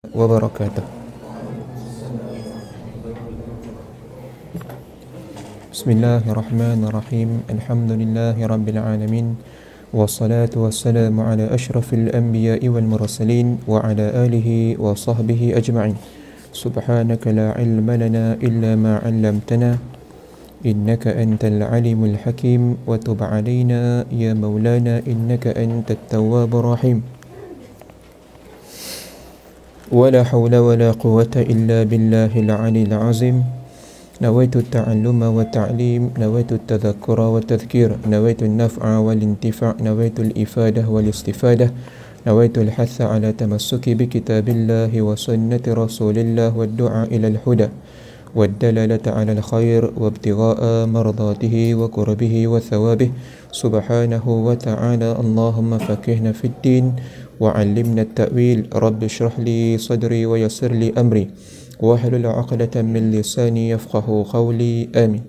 wabarakatuh. Bismillahirrahmanirrahim. Alhamdulillahi rabbil alamin. Wassalatu wassalamu ala ashrafil anbiya'i wal mursalin wa ala alihi wa sahbihi ajma'in. Subhanaka la ilma lana illa ma 'allamtana innaka antal alimul hakim wa tub 'alaina ya maulana innaka antat tawwabur rahim. ولا حول ولا قوة إلا بالله العلي العظيم. نويت التعلم والتعليم، نويت التذكر والتذكير، نويت النفع والانتفاع، نويت الإفادة والاستفادة، نويت الحث على تمسك بكتاب الله وسنة رسول الله والدعاء إلى الهدى والدلالة على الخير وابتغاء مرضاته وقربه وثوابه سبحانه وتعالى. اللهم فقهنا في الدين وعلمنا التأويل. رب اشرح لي صدري ويسر لي أمري واحلل عقدة من لساني يفقه قولي. آمين.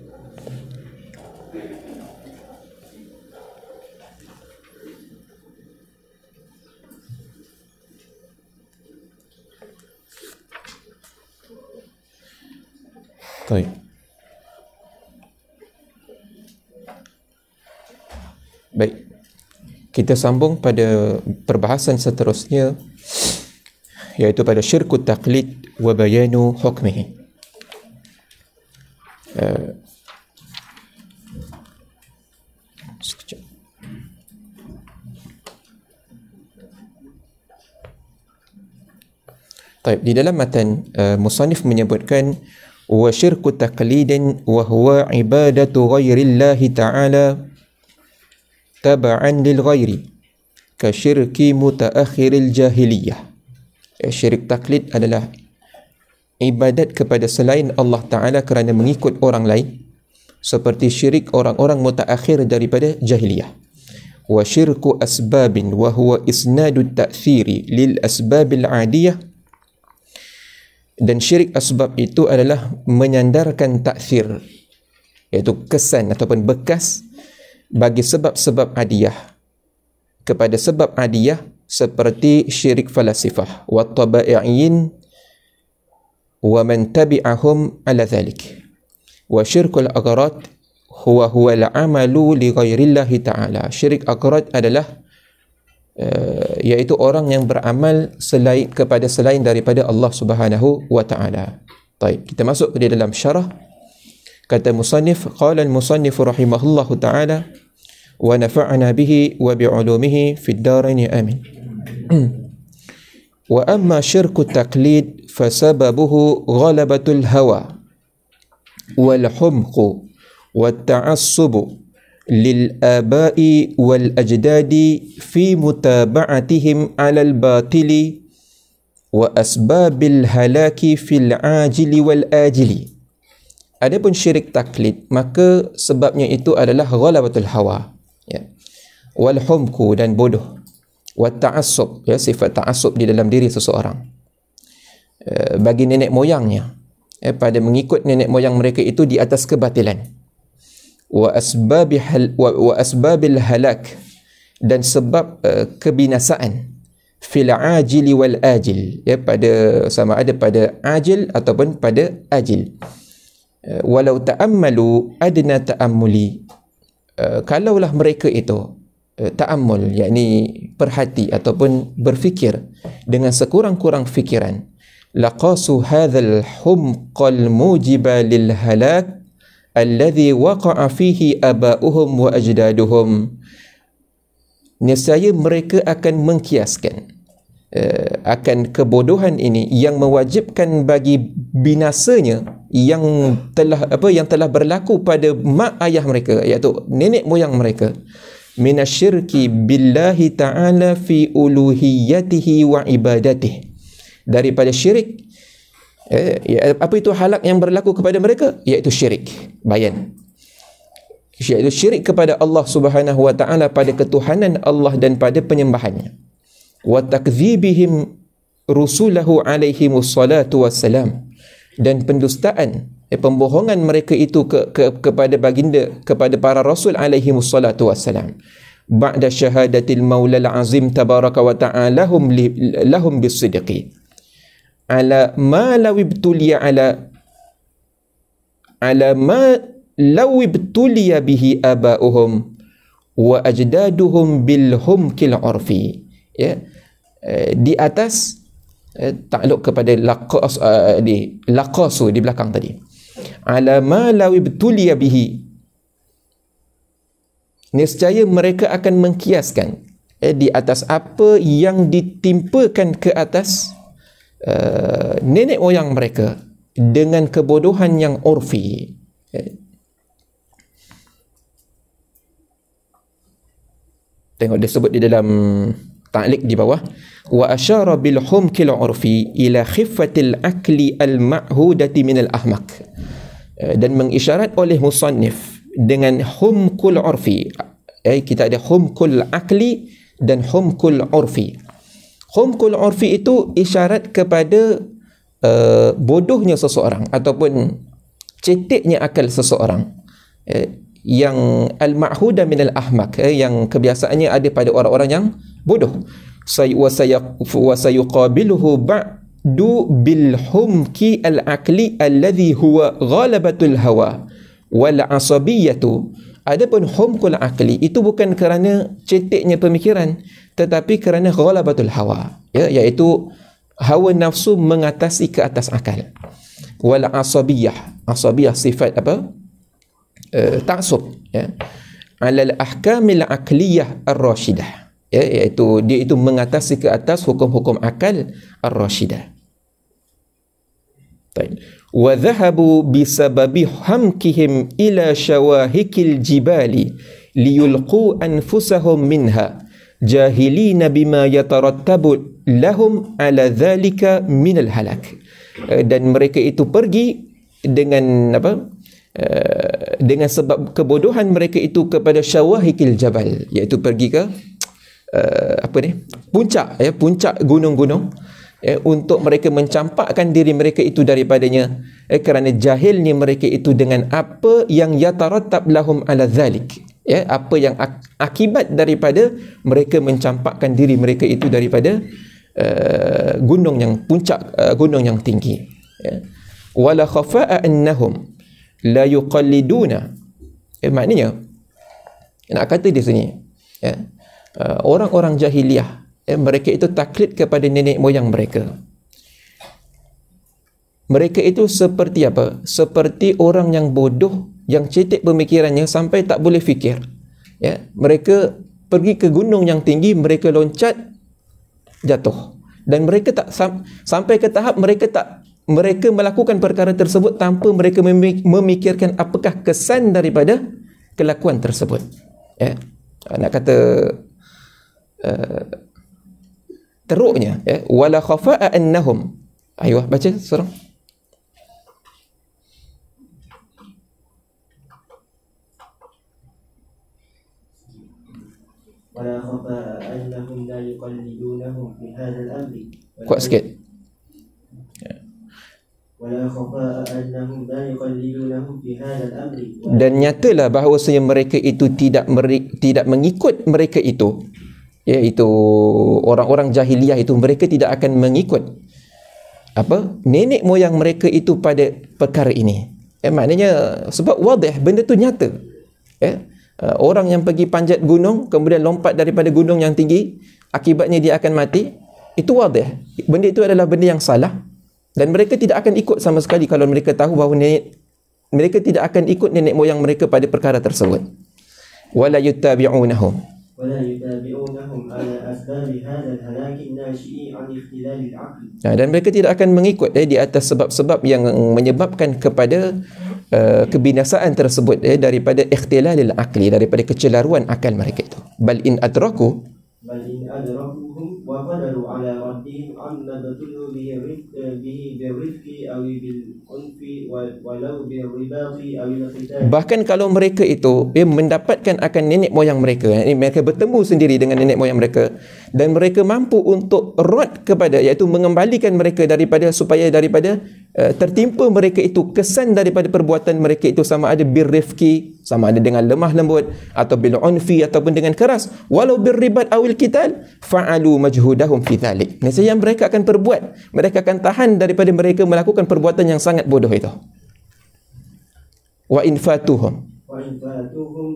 طيب. Baik. Kita sambung pada perbahasan seterusnya, iaitu pada syirkut taqlid wa bayanu hukmihi. Sekejap. Baik, di dalam matan musannif menyebutkan wa syirku taqlidin wa huwa ibadatu ghairillahi ta'ala taba'an lil ghairi ka syirki mutaakhiril jahiliyah. Syirik taklid adalah ibadat kepada selain Allah Ta'ala kerana mengikut orang lain, seperti syirik orang-orang mutaakhir daripada jahiliyah. Wa syirku asbabin wa huwa isnadu ta'thiri lil asbabil adiyah. Dan syirik asbab itu adalah menyandarkan ta'thir, iaitu kesan ataupun bekas bagi sebab-sebab adiyah kepada sebab adiyah, seperti syirik falasifah wa taba'iyin wa man tabi'ahum ala dhalik. Wa syirkul aghrad huwa al-amalu li ghairillahi ta'ala. Syirik aghrad adalah iaitu orang yang beramal kepada selain daripada Allah Subhanahu wa ta'ala. Baik, kita masuk ke dalam syarah. Kata musannif, qala al-musannif rahimahullahu ta'ala wa nafa'na bihi wa bi'ulumihi fid darain amin. Wa amma syirku taqlid fasababuhu ghalabatul hawa wal humqu wat ta'assubu lil aba'i wal ajdadi fi mutaba'atihim 'alal batili wa asbabil halaki fil ajili wal ajili. Adapun syirik taklid, maka sebabnya itu adalah ghalabatul hawa, ya, wal humku, dan bodoh, wa ta'assub, ya, sifat ta'assub di dalam diri seseorang bagi nenek moyangnya, ya, pada mengikut nenek moyang mereka itu di atas kebatilan. Wa asbabil halak, dan sebab kebinasaan, fil ajili wal ajil, ya, pada sama ada pada ajil ataupun pada ajil. Walau ta'ammalu adna ta'ammuli, kalaulah mereka itu ta'ammul, yakni perhati ataupun berfikir dengan sekurang-kurang fikiran, laqasu hadzal humqal mujiba lil halak alladhi waqa'a fihi aba'uhum wa ajdaduhum. Nescaya mereka akan mengkiaskan akan kebodohan ini yang mewajibkan bagi binasanya yang telah berlaku pada mak ayah mereka, iaitu nenek moyang mereka, minasyirki billahi ta'ala fi uluhiyatihi wa ibadatihi, daripada syirik. Apa itu halak yang berlaku kepada mereka? Iaitu syirik bayan, iaitu syirik kepada Allah Subhanahu wa ta'ala, pada ketuhanan Allah dan pada penyembahannya. Wa takdzibihim rusulahu alaihimus salatu wassalam, dan pendustaan, pembohongan mereka itu kepada baginda, kepada para rasul alaihimus salatu wassalam, ba'da syahadatil maulal azim tabaraka wa ta'ala lahum bisidqi, ala ma law ibtuliya ala ma law ibtuliya bihi aba'uhum wa ajdaduhum bil humkil urfi. Ya, di atas takluk kepada laqasu di belakang tadi. Ala ma law ibtuliya bihi, nescaya mereka akan mengkiaskan di atas apa yang ditimpakan ke atas nenek moyang mereka dengan kebodohan yang urfi. Tengok dia sebut di dalam ta'liq di bawah, wa asyara bil humkil urfi ila khiffatil akli al ma'hudati min al ahmaq, dan mengisyarat oleh musannif dengan humkul urfi. Kita ada humkul akli dan humkul urfi. Humkul urfi itu isyarat kepada bodohnya seseorang ataupun ceteknya akal seseorang, yang al-ma'huda min al-ahmaq, yang kebiasaannya ada pada orang-orang yang bodoh. Wa sayuqabiluhu ba'du bil humki al-aqli alladhi huwa ghalabatul hawa wal asabiyatu. Adapun humkul aqli itu bukan kerana ceteknya pemikiran, tetapi kerana ghalabatul hawa, iaitu hawa nafsu mengatasi ke atas akal. Wal asabiyah, asabiyah sifat apa? Ta'sub, alal ahkamil aqliyah ar-rashidah, iaitu dia itu mengatasi ke atas hukum-hukum akal ar-rashidah. Baik. Wa dhahabu bisababi hamkihim ila syawahikil jibali liyulqu anfusahum minha jahilina bima yatarattabu lahum ala dhalika minal halak. Dan mereka itu pergi dengan apa? Dengan sebab kebodohan mereka itu kepada syawahikil jabal, iaitu pergi ke puncak, puncak gunung-gunung, untuk mereka mencampakkan diri mereka itu daripadanya, kerana jahilnya mereka itu dengan apa yang yatarattab lahum ala dhalik, apa yang akibat daripada mereka mencampakkan diri mereka itu daripada gunung yang puncak, gunung yang tinggi. Wala khafa'a annahum la yuqalliduna, maknanya nak kata di sini, orang-orang jahiliyah, mereka itu taklid kepada nenek moyang mereka. Mereka itu seperti apa? Seperti orang yang bodoh, yang cetek pemikirannya sampai tak boleh fikir. Mereka pergi ke gunung yang tinggi, mereka loncat, jatuh. Dan mereka tak sampai ke tahap mereka melakukan perkara tersebut tanpa mereka memikirkan apakah kesan daripada kelakuan tersebut. Nak kata teruknya, wala khafa'a annahum. Ayuh, baca seorang. ولا خفاء أنهم لا يقلدونهم في هذا الأمر. Kuat sikit. ولا خفاء أنهم لا يقلدونهم في هذا الأمر. Dan nyatalah bahawasanya mereka itu tidak mengikut mereka itu, iaitu orang-orang jahiliyah itu, mereka tidak akan mengikut nenek moyang mereka itu pada perkara ini. Maknanya sebab wadih, benda tu nyata. Orang yang pergi panjat gunung kemudian lompat daripada gunung yang tinggi, akibatnya dia akan mati, itu wadih. Benda itu adalah benda yang salah, dan mereka tidak akan ikut sama sekali kalau mereka tahu bahawa mereka tidak akan ikut nenek moyang mereka pada perkara tersebut. Wala yuttabi'unahum, ولا يتابعونهم على أسباب هذا الهلاك الناشئ عن اختلال العقل. Dan mereka tidak akan mengikut di atas sebab-sebab yang menyebabkan kepada kebinasaan tersebut, daripada ikhtilalil aqli, daripada kecelaruan akal mereka itu. Bal in adraku, بل إن أدركوهم وقدروا على ردهم عما ابتلوا به بالرفق أو بالعنف ولو بالرباط أو القتال. bahkan kalau mereka itu mendapatkan akan nenek moyang mereka, mereka bertemu sendiri dengan nenek moyang mereka, dan mereka mampu untuk rad kepada, iaitu mengembalikan mereka daripada tertimpa mereka itu kesan daripada perbuatan mereka itu, sama ada birrifqi, sama ada dengan lemah lembut, atau bil unfi, ataupun dengan keras, walau birribat awil qital fa'alu majhudahum fi dhalik. Nescaya mereka akan perbuat, mereka akan tahan daripada mereka melakukan perbuatan yang sangat bodoh itu. Wa infatuhum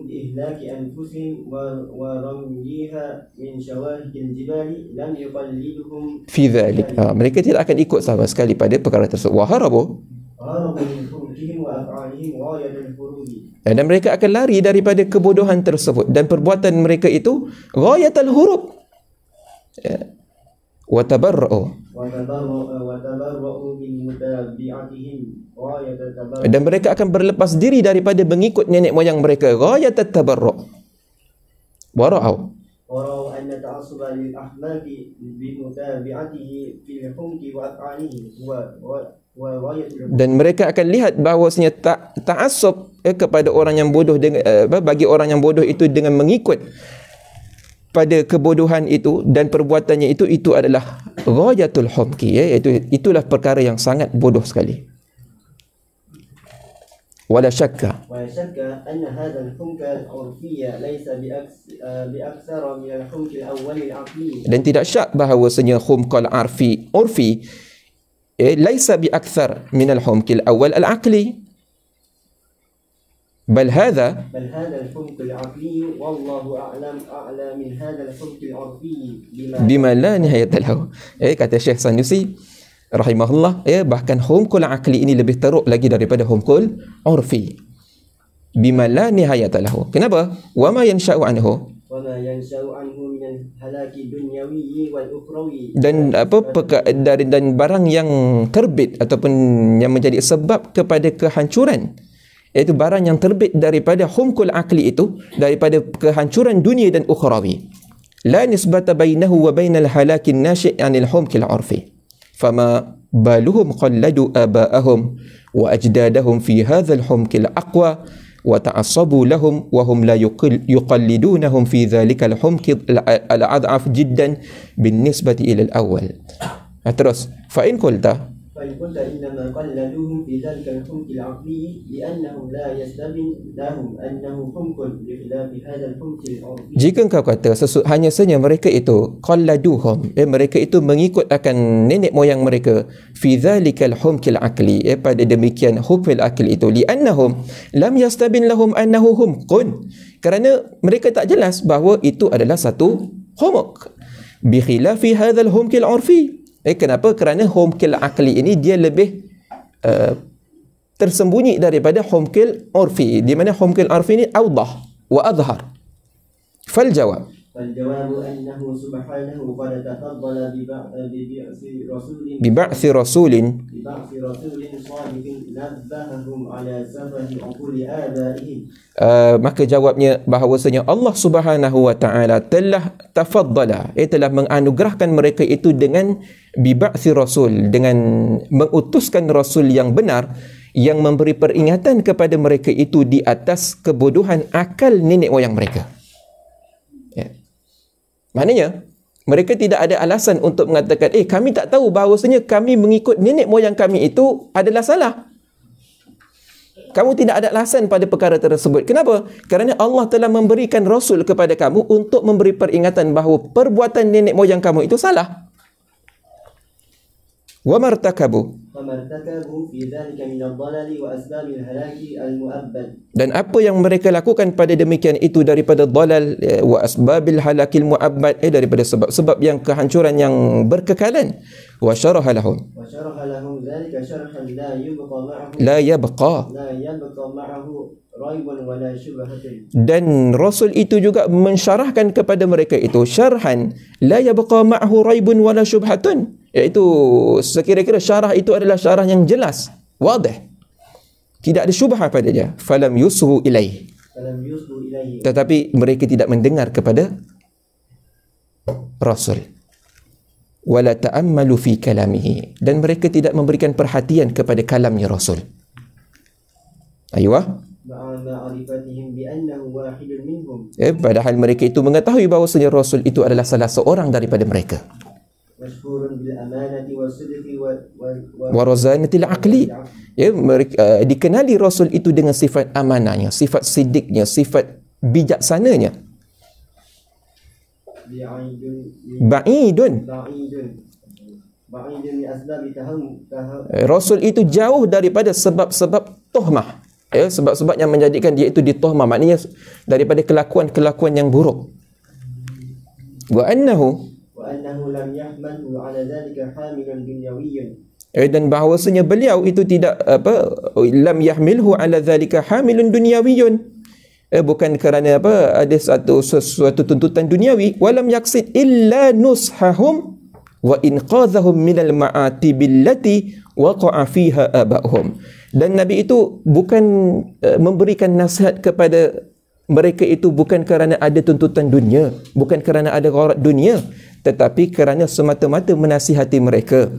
بإهلاك أنفسهم ورميها من شواهق الجبال لم يقلدهم fi dhalik. Mereka tidak akan ikut sama sekali pada perkara tersebut. Wa harabu, من خلقهم وأفعالهم غاية الخروج. dan mereka akan lari daripada kebodohan tersebut dan perbuatan mereka itu ghayatul hurub. Wa tabarra'u, وتبرؤوا من متابعتهم غاية التبرؤ. dan mereka akan berlepas diri daripada mengikut nenek moyang mereka, ghayat at-tabarru'. Wara'u, ورأوا أن التعصب للأحمق بمتابعته في الحمق وأفعاله هو غاية الحمق. dan mereka akan lihat bahawasanya ta'assub kepada orang yang bodoh dengan, bagi orang yang bodoh itu dengan mengikut pada kebodohan itu dan perbuatannya itu adalah ghayatul humki, itulah perkara yang sangat bodoh sekali. Wala syakka أن هذا الحمق العرفي ليس بأكثر من الحمق الأول العقلي. dan tidak syak bahawasanya humqal urfi laisa bi akthar min al humqil awal al aqli, bal hadha الحمق العقلي والله أعلى من هذا الحمق العرفي bima la nihayata lahu. Kata Syekh Sanusi rahimahullah, bahkan humqul aqli ini lebih teruk lagi daripada humqul urfi, bima la nihayata lahu. Kenapa? Wa ma yansha'u anhu, وما ينشأ عنه من الهلاك الدنيوي والأخروي. dan dan barang yang terbit ataupun yang menjadi sebab kepada kehancuran, iaitu barang yang terbit daripada humqul aqli itu, daripada kehancuran dunia dan ukhrawi. La nisbata bainahu wa bainal halakin nashi' anil humqil urfi. Fama baluhum qalladu aba'ahum wa ajdadahum fi hadzal humqil aqwa wa ta'assabu lahum wa hum la yuqallidunahum fi dzalikal humqil al-ad'af jiddan binisbati ila al-awwal. Terus fa in qulta, فإن قلت إنما قلدوهم في ذلك الحمق العقلي لأنهم لا يستبين لهم أنه حمق بخلاف هذا الحمق العرفي. Jika engkau kata hanya saja mereka itu qalladuhum, mereka itu mengikut akan nenek moyang mereka, fi dzalikal humqil aqli, pada demikian humqil aqli itu, li'annahum lam yastabin lahum annahu humqun, kerana mereka tak jelas bahawa itu adalah satu humq, bi khilafi hadzal humqil urfi. Kenapa? Kerana humqil aqli ini dia lebih tersembunyi daripada humqil urfi, di mana humqil urfi ini awdah wa adhar. Fal jawab أنه سبحانه قد تفضل ببعث رسول صادق نبههم على سفه عقول آبائهم. Maka jawabnya bahawasanya Allah Subhanahu wa taala telah tafaddala, telah menganugerahkan mereka itu dengan biba'thi rasul, dengan mengutuskan rasul yang benar yang memberi peringatan kepada mereka itu di atas kebodohan akal nenek moyang mereka. Maknanya mereka tidak ada alasan untuk mengatakan kami tak tahu bahawasanya kami mengikut nenek moyang kami itu adalah salah. Kamu tidak ada alasan pada perkara tersebut. Kenapa? Kerana Allah telah memberikan rasul kepada kamu untuk memberi peringatan bahawa perbuatan nenek moyang kamu itu salah. Wa martakabu, dan apa yang mereka lakukan pada demikian itu daripada dalal wa asbabil halakil mu'abbad, daripada sebab-sebab yang kehancuran yang berkekalan. Wa syaraha lahum dhalika syarhan la yabqa ma'ahu raibun wala syubhatun. Dan rasul itu juga mensyarahkan kepada mereka itu syarhan la yabqa ma'ahu raibun wala syubhatun, iaitu sekira-kira syarah itu adalah syarah yang jelas, wadih, tidak ada syubhah padanya. Falam yusghu ilaih, tetapi mereka tidak mendengar kepada rasul. Wala ta'ammalu fi kalamihi, dan mereka tidak memberikan perhatian kepada kalamnya rasul. Aywa, padahal mereka itu mengetahui bahawasanya rasul itu adalah salah seorang daripada mereka. مشهور بالأمانة والصدق warazanatil aqli. Ya, mereka dikenali Rasul itu dengan sifat amanahnya, sifat sidiknya, sifat bijaksananya. Ba'idun. Rasul itu jauh daripada sebab-sebab tuhmah. Ya, sebab-sebab yang menjadikan dia itu dituhmah, maknanya daripada kelakuan-kelakuan yang buruk. Wa annahu lam yahmalhu ala dhalika hamilan dunyawiyyun. Dan bahawasanya beliau itu tidak lam yahmilhu ala dhalika hamilun dunyawiyyun. Bukan kerana ada sesuatu tuntutan duniawi, walam yaqsid illa nushahum wa inqadhahum minal ma'atibillati waqa'a fiha aba'hum. Dan Nabi itu bukan memberikan nasihat kepada mereka itu bukan kerana ada tuntutan dunia, bukan kerana ada gharat dunia, tetapi kerana semata-mata menasihati mereka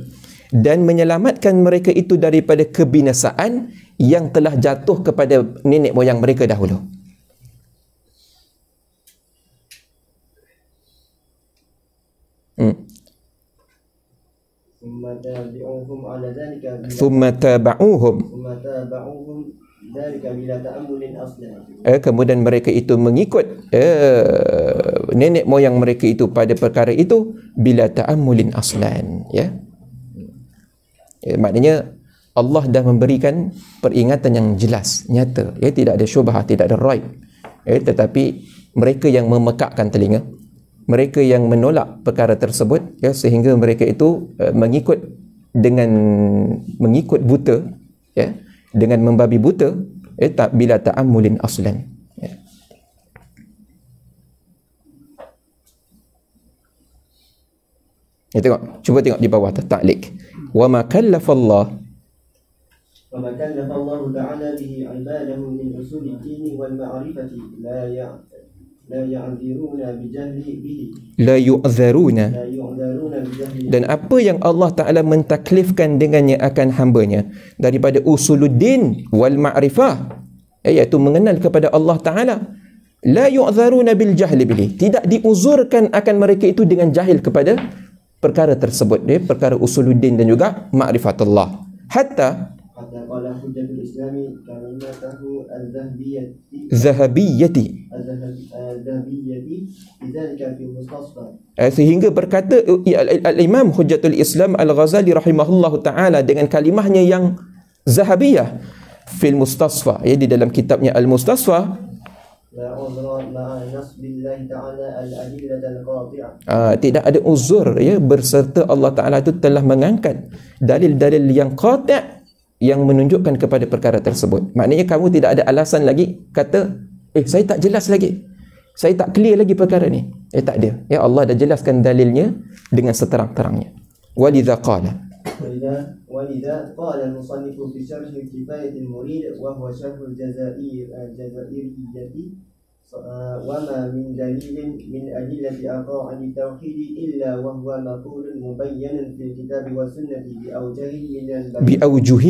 dan menyelamatkan mereka itu daripada kebinasaan yang telah jatuh kepada nenek moyang mereka dahulu. Thumma taba'uhum. Kemudian mereka itu mengikut nenek moyang mereka itu pada perkara itu bila ta'ammulin aslan, ya. Maknanya Allah dah memberikan peringatan yang jelas, nyata, ya, tidak ada syubhah, tidak ada raib, tetapi mereka yang memekakkan telinga, mereka yang menolak perkara tersebut, ya, sehingga mereka itu mengikut buta, ya, dengan membabi buta, bila ta'ammulin aslan, ya. Cuba tengok di bawah ta'liq. Wa ma kallafallah ta'ala bihi 'ibadahu min usulid din wal ma'rifati la yu'dharuna dan apa yang Allah Ta'ala mentaklifkan dengannya akan hambanya daripada usuluddin wal ma'rifah, iaitu mengenal kepada Allah Ta'ala, la yu'dharuna bil jahli bihi, tidak diuzurkan akan mereka itu dengan jahil kepada perkara tersebut, perkara usuluddin dan juga ma'rifatullah. Hatta qala hujjatul islami kalimatahu al-zahabiyyati bidzalika fi mustasfa, sehingga berkata al-Imam Hujjatul Islam Al-Ghazali rahimahullahu taala dengan kalimahnya yang zahabiyah fil mustasfa, ya, di dalam kitabnya Al-Mustasfa, tidak ada uzur, ya, berserta Allah Ta'ala itu telah mengangkat dalil-dalil yang qati' yang menunjukkan kepada perkara tersebut. Maknanya kamu tidak ada alasan lagi kata, saya tak jelas lagi, saya tak clear lagi perkara ni. Tak ada. Ya, Allah dah jelaskan dalilnya dengan seterang-terangnya. Walidha qala al-musannifu fi syarh kifayatil murid wa huwa syarh al-jazairiyyati وما من دليل من أدلة أقاعد التوحيد إلا وهو مقول مبين في الكتاب والسنة بأوجه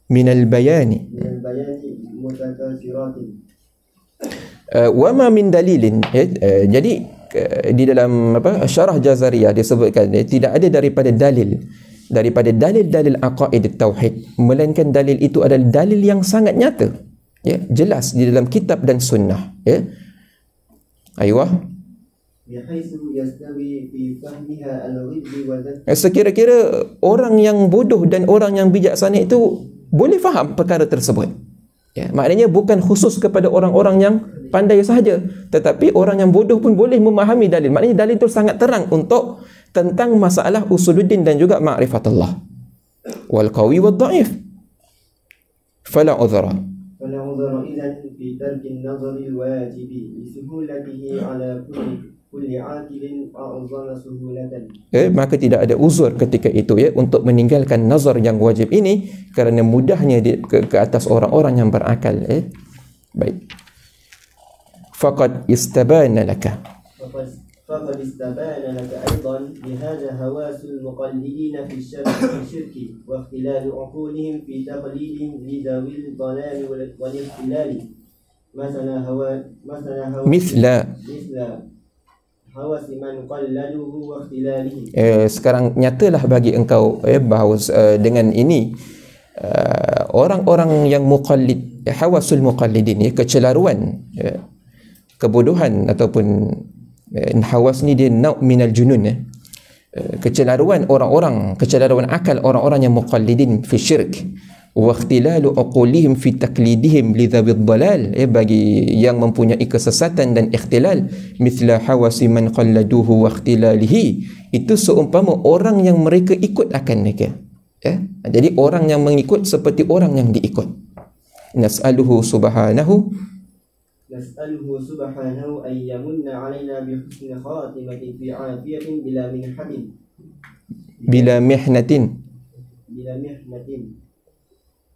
من البيان متكاثرات. وما من دليل, jadi di dalam syarah Jazariyah disebutkan tidak ada daripada dalil-dalil aqaid tauhid, melainkan dalil itu adalah dalil yang sangat nyata, ya, jelas di dalam kitab dan sunnah, ya. Sekira-kira orang yang bodoh dan orang yang bijaksana itu boleh faham perkara tersebut, ya. Maknanya bukan khusus kepada orang-orang yang pandai sahaja, tetapi orang yang bodoh pun boleh memahami dalil. Maknanya dalil itu sangat terang untuk tentang masalah usuluddin dan juga ma'rifatullah. Wal qawi wad dha'if fala udhra. فلا عذر إذن في ترك النظر الواجب لسهولته على كل عاقل أعظم سهولة. Maka tidak ada uzur ketika itu, ya, untuk meninggalkan nazar yang wajib ini kerana mudahnya ke atas orang-orang yang berakal. Baik. Faqad istabana laka. فقد استبان لك أيضا بهذا هواس المقلدين في الشرك واختلال عقولهم في تقليدهم لذوي الضلال والاختلال مثل هوس من قلده واختلاله. Sekarang nyatalah bagi engkau bahawa dengan ini orang-orang yang muqallid, hawasul muqallidin, kecelaruan, kebodohan ataupun hawas ni dia nau' minal junun, kecelaruan orang-orang, kecelaruan akal orang-orang yang muqallidin fi syirk wa ikhtilalu uqulihim fi taklidihim li dhawid dalal, bagi yang mempunyai kesesatan dan ikhtilal, mithla hawasi man qalladuhu wa ikhtilalihi, itu seumpama orang yang mereka ikut akan mereka. Jadi orang yang mengikut seperti orang yang diikut. Nas'aluhu subhanahu an yamunna alaina bi husni khatimatin fi afiyatin bila mihnatin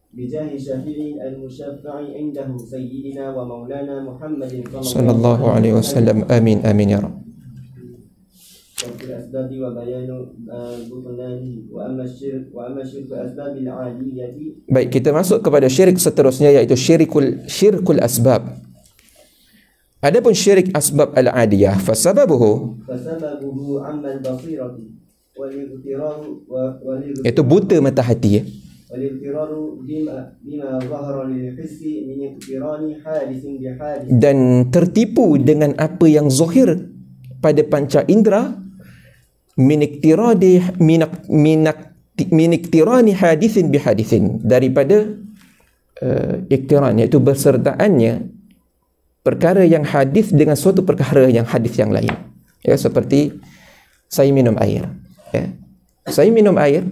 بجاه شفيع المشفع عنده سيدنا ومولانا محمد صلى الله عليه وسلم. آمين آمين يا رب. الأسباب وبيان بطلانه وأما الشرك أسباب العادية. Baik, kita masuk kepada syirik seterusnya, iaitu syirkul asbab. Adapun syirik asbab al-adiyah, fasababuhu amal basirati wal ightirar itu buta mata hati, dan tertipu dengan apa yang zahir pada panca indera, miniktirani hadithin bihadithin, daripada iktiran, iaitu bersertaannya perkara yang hadis dengan suatu perkara yang hadis yang lain. Seperti saya minum air. Saya minum air,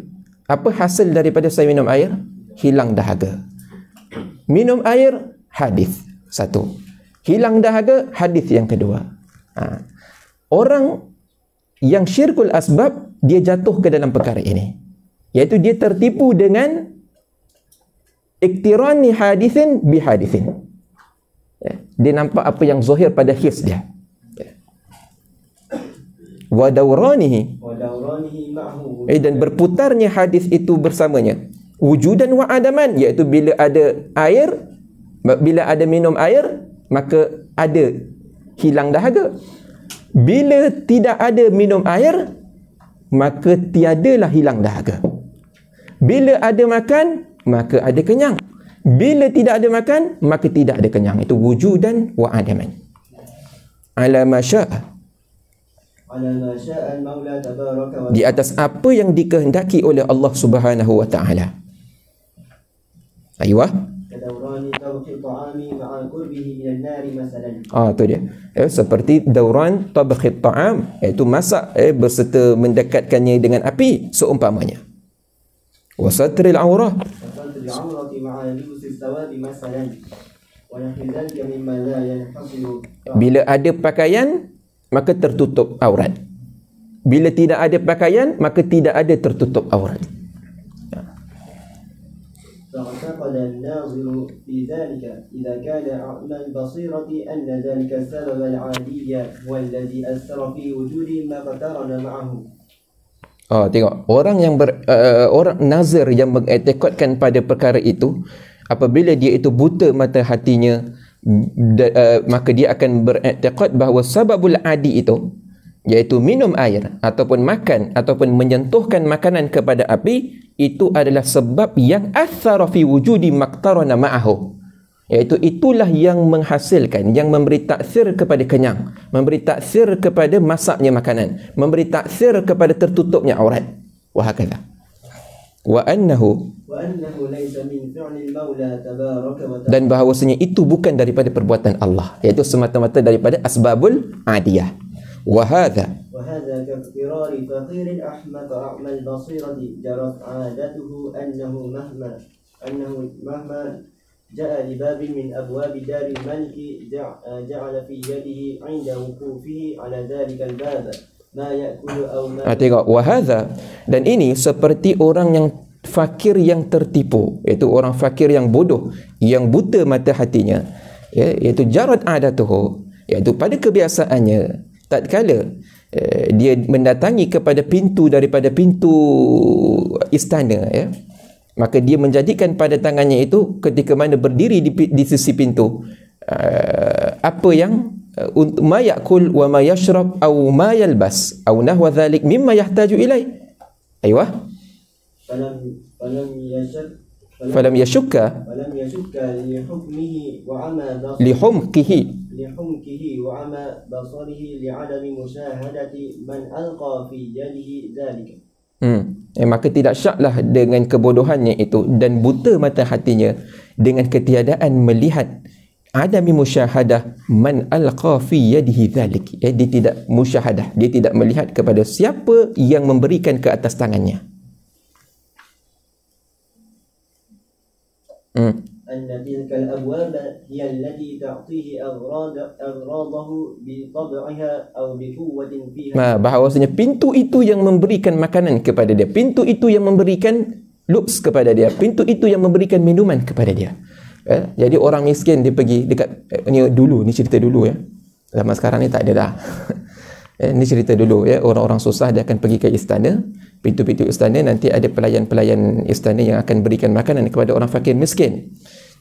apa hasil daripada saya minum air? Hilang dahaga. Minum air, hadis satu. Hilang dahaga, hadis yang kedua. Orang yang syirkul asbab, dia jatuh ke dalam perkara ini, iaitu dia tertipu dengan iktirani hadithin bihadithin. Dia nampak apa yang zahir pada his dia. Wa dawranihi, dan berputarnya hadis itu bersamanya, wujudan wa adaman, iaitu bila ada air, bila ada minum air, maka ada hilang dahaga. Bila tidak ada minum air, maka tiadalah hilang dahaga. Bila ada makan, maka ada kenyang. Bila tidak ada makan, maka tidak ada kenyang. Itu wujudan wa adaman. Ala ma syaa, di atas apa yang dikehendaki oleh Allah Subhanahu wa taala. Aywa. Tu dia. Seperti dauran tabkhit ta'am, iaitu masak berserta mendekatkannya dengan api, seumpamanya. Wa satril aurah, bila ada pakaian, maka tertutup aurat. Bila tidak ada pakaian, maka tidak ada tertutup aurat. فاعتقد الناظر في ذلك إذا كان أعمى البصيرة أن ذلك السبب العادي هو الذي أثر في وجود ما اقترن معه. Tengok, orang yang orang nazir yang mengiktikadkan pada perkara itu, apabila dia itu buta mata hatinya, maka dia akan beriktikad bahawa sababul adi itu, iaitu minum air ataupun makan ataupun menyentuhkan makanan kepada api, itu adalah sebab yang athara fi wujudi maqtarana ma'ahu, iaitu itulah yang menghasilkan, yang memberi taksir kepada kenyang, memberi taksir kepada masaknya makanan, memberi taksir kepada tertutupnya aurat. Wa hakadha. Wa annahu laysa min fi'lil maula tabaraka wa ta'ala, dan bahawasanya itu bukan daripada perbuatan Allah, iaitu semata-mata daripada asbabul adiyah. وهذا كافترار فقير أحمق أعمى البصيرة جرت عادته أنه مهما جاء لباب من أبواب دار الملك جعل في يده عند وقوفه على ذلك الباب ما يأكل أو ما. Tengok, wahada, dan ini seperti orang yang fakir yang tertipu, iaitu orang fakir yang bodoh, yang buta mata hatinya, iaitu jarat adatuhu, iaitu pada kebiasaannya, tatkala dia mendatangi kepada pintu daripada pintu istana, maka dia menjadikan pada tangannya itu, ketika mana berdiri di sisi pintu, apa yang ma ya'kul wa ma yashrab aw ma yalbas aw nahwa dhalik mimma yahtaju ilaih. Aywa. Falam yashukka lihumkihi wa ama basarihi li'adami musyahadati man alqa fi yadihi dhalika. Maka tidak syaklah dengan kebodohannya itu dan buta mata hatinya dengan ketiadaan melihat adami musyahadah man alqa fi yadihi dhalik. Dia tidak musyahadah, dia tidak melihat kepada siapa yang memberikan ke atas tangannya. Anna tilka al-abwab hiya allati ta'tihi aghradahu bi tab'iha aw bi quwwatin fiha. Bahawasanya pintu itu yang memberikan makanan kepada dia, pintu itu yang memberikan lubs kepada dia, pintu itu yang memberikan minuman kepada dia. Jadi orang miskin dia pergi dekat ni dulu, ni cerita dulu ya. Zaman sekarang ni tak ada dah. Ini cerita dulu ya, orang-orang susah dia akan pergi ke istana, pintu-pintu istana nanti ada pelayan-pelayan istana yang akan berikan makanan kepada orang fakir miskin.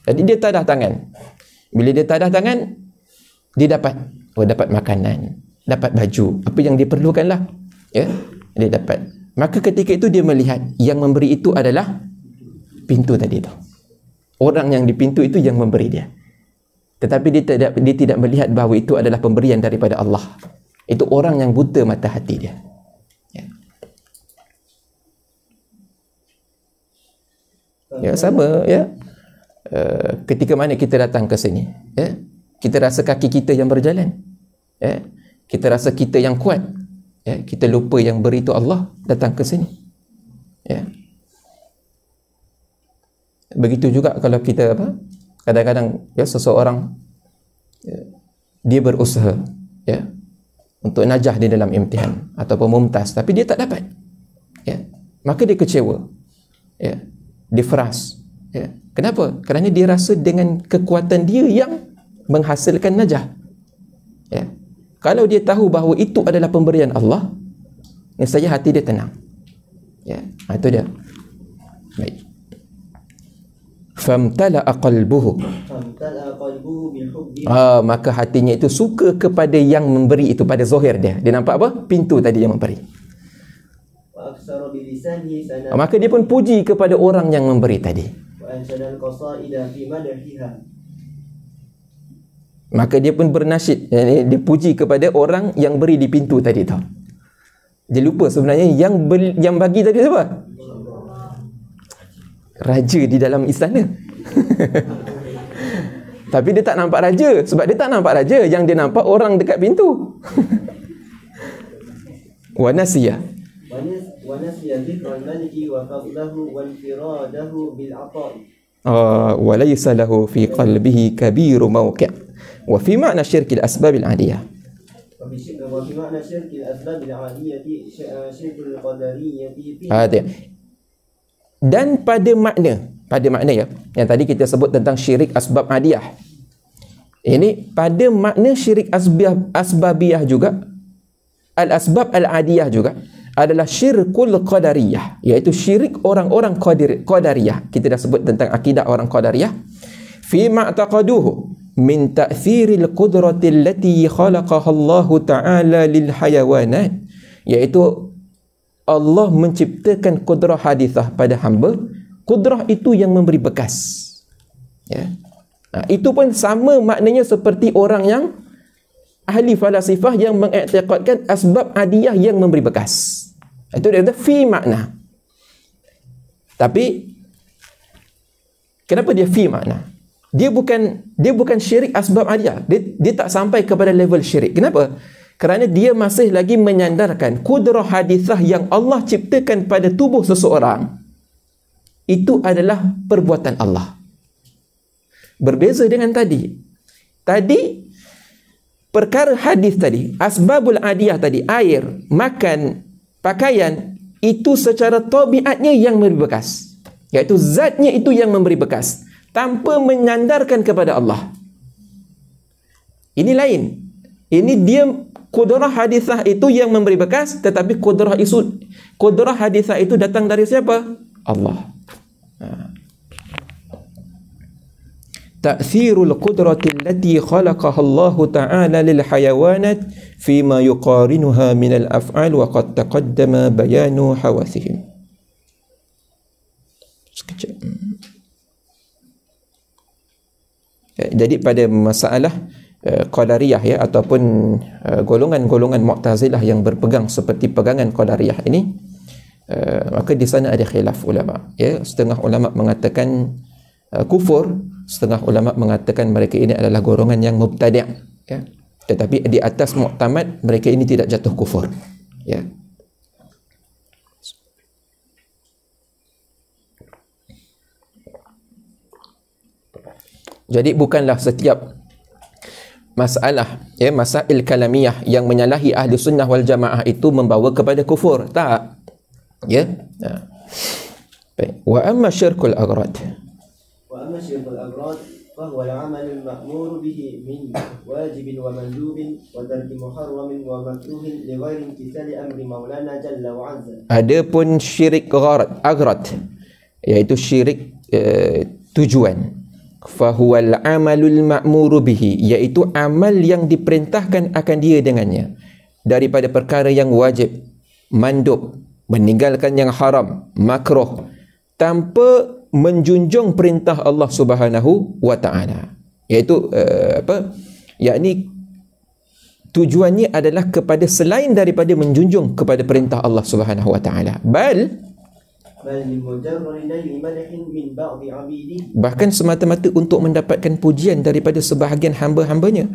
Jadi dia tadah tangan. Bila dia tadah tangan, dia dapat makanan, dapat baju, apa yang dia perlukanlah. Ya, dia dapat. Maka ketika itu dia melihat yang memberi itu adalah pintu tadi itu. Orang yang di pintu itu yang memberi dia. Tetapi dia tidak melihat bahawa itu adalah pemberian daripada Allah. Itu orang yang buta mata hati dia. Ya, sama ya. Ketika mana kita datang ke sini, ya, kita rasa kaki kita yang berjalan, ya, kita rasa kita yang kuat, ya, kita lupa yang beri itu Allah datang ke sini. Ya. Begitu juga kalau kita kadang-kadang ya seseorang ya, dia berusaha ya untuk najah di dalam imtihan ataupun mumtaz tapi dia tak dapat. Ya. Maka dia kecewa. Ya. Dia frust. Ya. Kenapa? Kerana dia rasa dengan kekuatan dia yang menghasilkan najah. Ya. Kalau dia tahu bahawa itu adalah pemberian Allah, nescaya hati dia tenang. Ya. Itu dia. Baik. Famtala'a qalbuhu. Maka hatinya itu suka kepada yang memberi itu, pada zahir dia. Dia nampak apa? Pintu tadi yang memberi. Maka dia pun puji kepada orang yang memberi tadi. Maka dia pun bernasyid, dia puji kepada orang yang beri di pintu tadi tau. Dia lupa sebenarnya yang bagi tadi siapa? Raja di dalam istana. Tapi dia tak nampak raja. Sebab dia tak nampak raja, yang dia nampak orang dekat pintu. Wa nasiya dhikral maliki wa fadlahu wa infiradahu bil ata'i. Wa laysa lahu fi qalbihi kabiru mawqi' wa fi ma'na syirkil asbabil adiyah. Wa fi ma'na syirkil asbabil adiyah syirkul qadariyah. Dan pada makna ya, yang tadi kita sebut tentang syirik asbab adiyah, ini pada makna syirik asbabiyah juga, al-asbab al-adiyah juga adalah syirkul qadariyah, iaitu syirik orang-orang qadariyah. Kita dah sebut tentang akidah orang qadariyah. Fi ma'taqaduhu min ta'thiril qudrati allati khalaqaha Allah Ta'ala lil hayawanat, iaitu Allah menciptakan kudrah hadithah pada hamba. Kudrah itu yang memberi bekas. Ya. Itu pun sama maknanya seperti orang yang ahli falasifah yang mengiktikadkan asbab adiyah yang memberi bekas. Itu dia kata fi makna. Tapi kenapa dia fi makna? Dia bukan syirik asbab adiyah. Dia tak sampai kepada level syirik. Kenapa? Kerana dia masih lagi menyandarkan kudrah hadithah yang Allah ciptakan pada tubuh seseorang itu adalah perbuatan Allah. Berbeza dengan tadi. Tadi perkara hadis tadi, asbabul adiyah tadi, air, makan, pakaian, itu secara tabiatnya yang memberi bekas. Iaitu zatnya itu yang memberi bekas tanpa menyandarkan kepada Allah. Ini lain. Ini dia kudrah hadithah itu yang memberi bekas, tetapi kudrah hadithah itu datang dari siapa? Allah. ta'thirul qudrati allati khalaqaha Allah Ta'ala lil hayawanat fima yuqarinuha min al-af'al wa qad taqaddama bayanu hawasihim. Sekejap. Jadi pada masalah Qadariyah ya, ataupun golongan-golongan Mu'tazilah yang berpegang seperti pegangan Qadariyah ini, maka di sana ada khilaf ulama ya. Setengah ulama mengatakan kufur, setengah ulama mengatakan mereka ini adalah golongan yang mubtadi' ya. Tetapi di atas muktamad mereka ini tidak jatuh kufur ya. Jadi bukanlah setiap masalah ya, masail kalamiyah yang menyalahi ahli sunnah wal jamaah itu membawa kepada kufur, tak ya. Baik. Wa amma syirkul aghrad, wa amma syirkul aghrad فهو العمل المأمور به من واجب ومندوب وترك محرم ومكروه لغير امتثال أمر مولانا جل وعز. Adapun syirik aghrad iaitu syirik tujuan, fahuwal amalul ma'muru bihi, iaitu amal yang diperintahkan akan dia dengannya daripada perkara yang wajib, mandub, meninggalkan yang haram, makruh, tanpa menjunjung perintah Allah Subhanahu wa taala. Iaitu yakni tujuannya adalah kepada selain daripada menjunjung kepada perintah Allah Subhanahu wa taala. Bahkan semata-mata untuk mendapatkan pujian daripada sebahagian hamba-hambanya.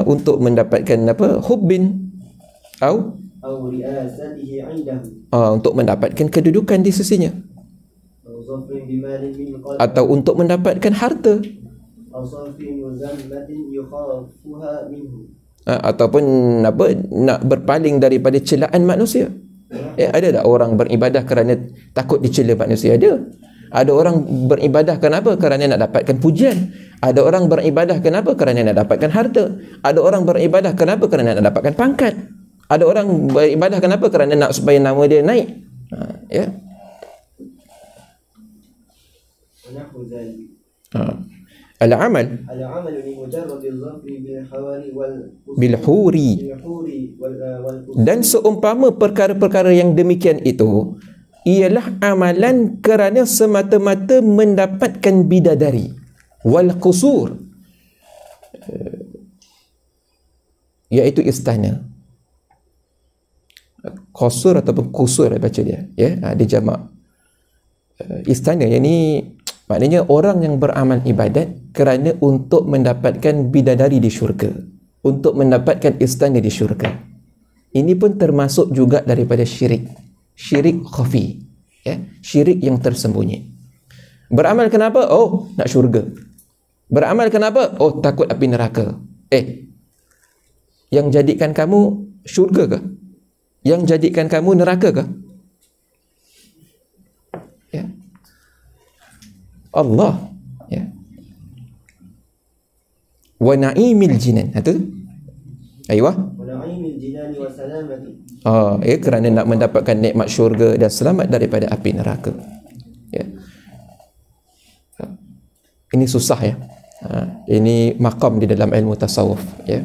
Untuk mendapatkan hubbin untuk mendapatkan kedudukan di sisinya, atau untuk mendapatkan harta, ataupun nak berpaling daripada celaan manusia. Ada tak orang beribadah kerana takut dicela manusia? Ada orang beribadah kenapa? Kerana nak dapatkan pujian. Ada orang beribadah kenapa? Kerana nak dapatkan harta. Ada orang beribadah kenapa? Kerana nak dapatkan pangkat. Ada orang beribadah kenapa? Kerana nak supaya nama dia naik. Ya. Al-amal bil huri, dan seumpama perkara-perkara yang demikian itu ialah amalan kerana semata-mata mendapatkan bidadari, wal qusur, iaitu istana. Qusur ataupun kusur baca dia ya, dia jamak istana. Yang ni maknanya orang yang beramal ibadat kerana untuk mendapatkan bidadari di syurga, untuk mendapatkan istana di syurga. Ini pun termasuk juga daripada syirik khafi ya, syirik yang tersembunyi. Beramal kenapa? Oh, nak syurga. Beramal kenapa? Oh, takut api neraka. Yang jadikan kamu syurga ke? Yang jadikan kamu neraka ke? Ya. Allah ya. Wa na'imil jinan. Itu. Aywa. Wa na'imil jinan wa salamati. Kerana nak mendapatkan nikmat syurga dan selamat daripada api neraka. Ya. Ini susah ya. Ini makam di dalam ilmu tasawuf ya.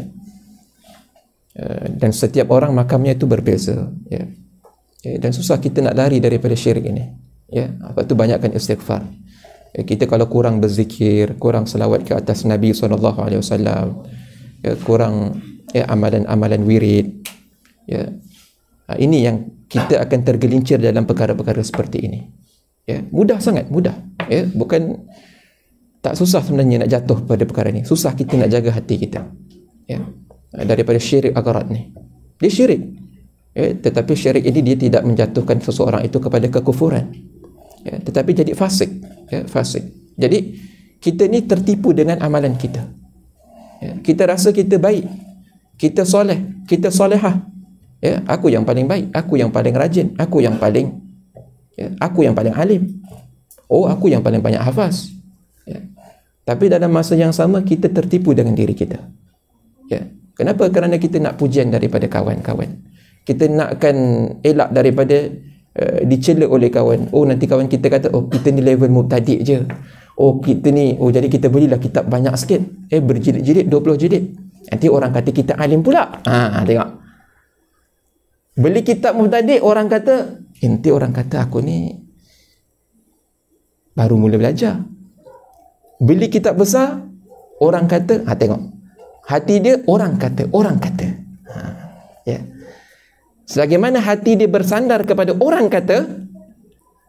Dan setiap orang makamnya itu berbeza ya. Dan susah kita nak lari daripada syirik ini ya. Apa tu, banyakkan istighfar. Kita kalau kurang berzikir, kurang selawat ke atas Nabi SAW ya, kurang amalan-amalan wirid ya, ini yang kita akan tergelincir dalam perkara-perkara seperti ini ya. Mudah, sangat mudah ya. Bukan tak susah sebenarnya nak jatuh pada perkara ini. Susah kita nak jaga hati kita ya, daripada syirik agharat ni. Dia syirik ya, tetapi syirik ini dia tidak menjatuhkan seseorang itu kepada kekufuran ya, tetapi jadi fasik ya, fasik. Jadi kita ni tertipu dengan amalan kita ya. Kita rasa kita baik, kita soleh, kita solehah ya. Aku yang paling baik, aku yang paling rajin, aku yang paling aku yang paling alim, aku yang paling banyak hafaz ya. Tapi dalam masa yang sama kita tertipu dengan diri kita ya. Kenapa? Kerana kita nak pujian daripada kawan-kawan, kita nakkan elak daripada dicela oleh kawan. Oh, nanti kawan kita kata, oh kita ni level mubtadi' je. Oh kita ni, oh jadi kita belilah kitab banyak sikit. Berjilid-jilid, 20 jilid. Nanti orang kata kita alim pula. Tengok. Beli kitab mubtadi', orang kata, nanti orang kata aku ni baru mula belajar. Beli kitab besar, orang kata, tengok. Hati dia orang kata. Ya. Sebagaimana hati dia bersandar kepada orang kata,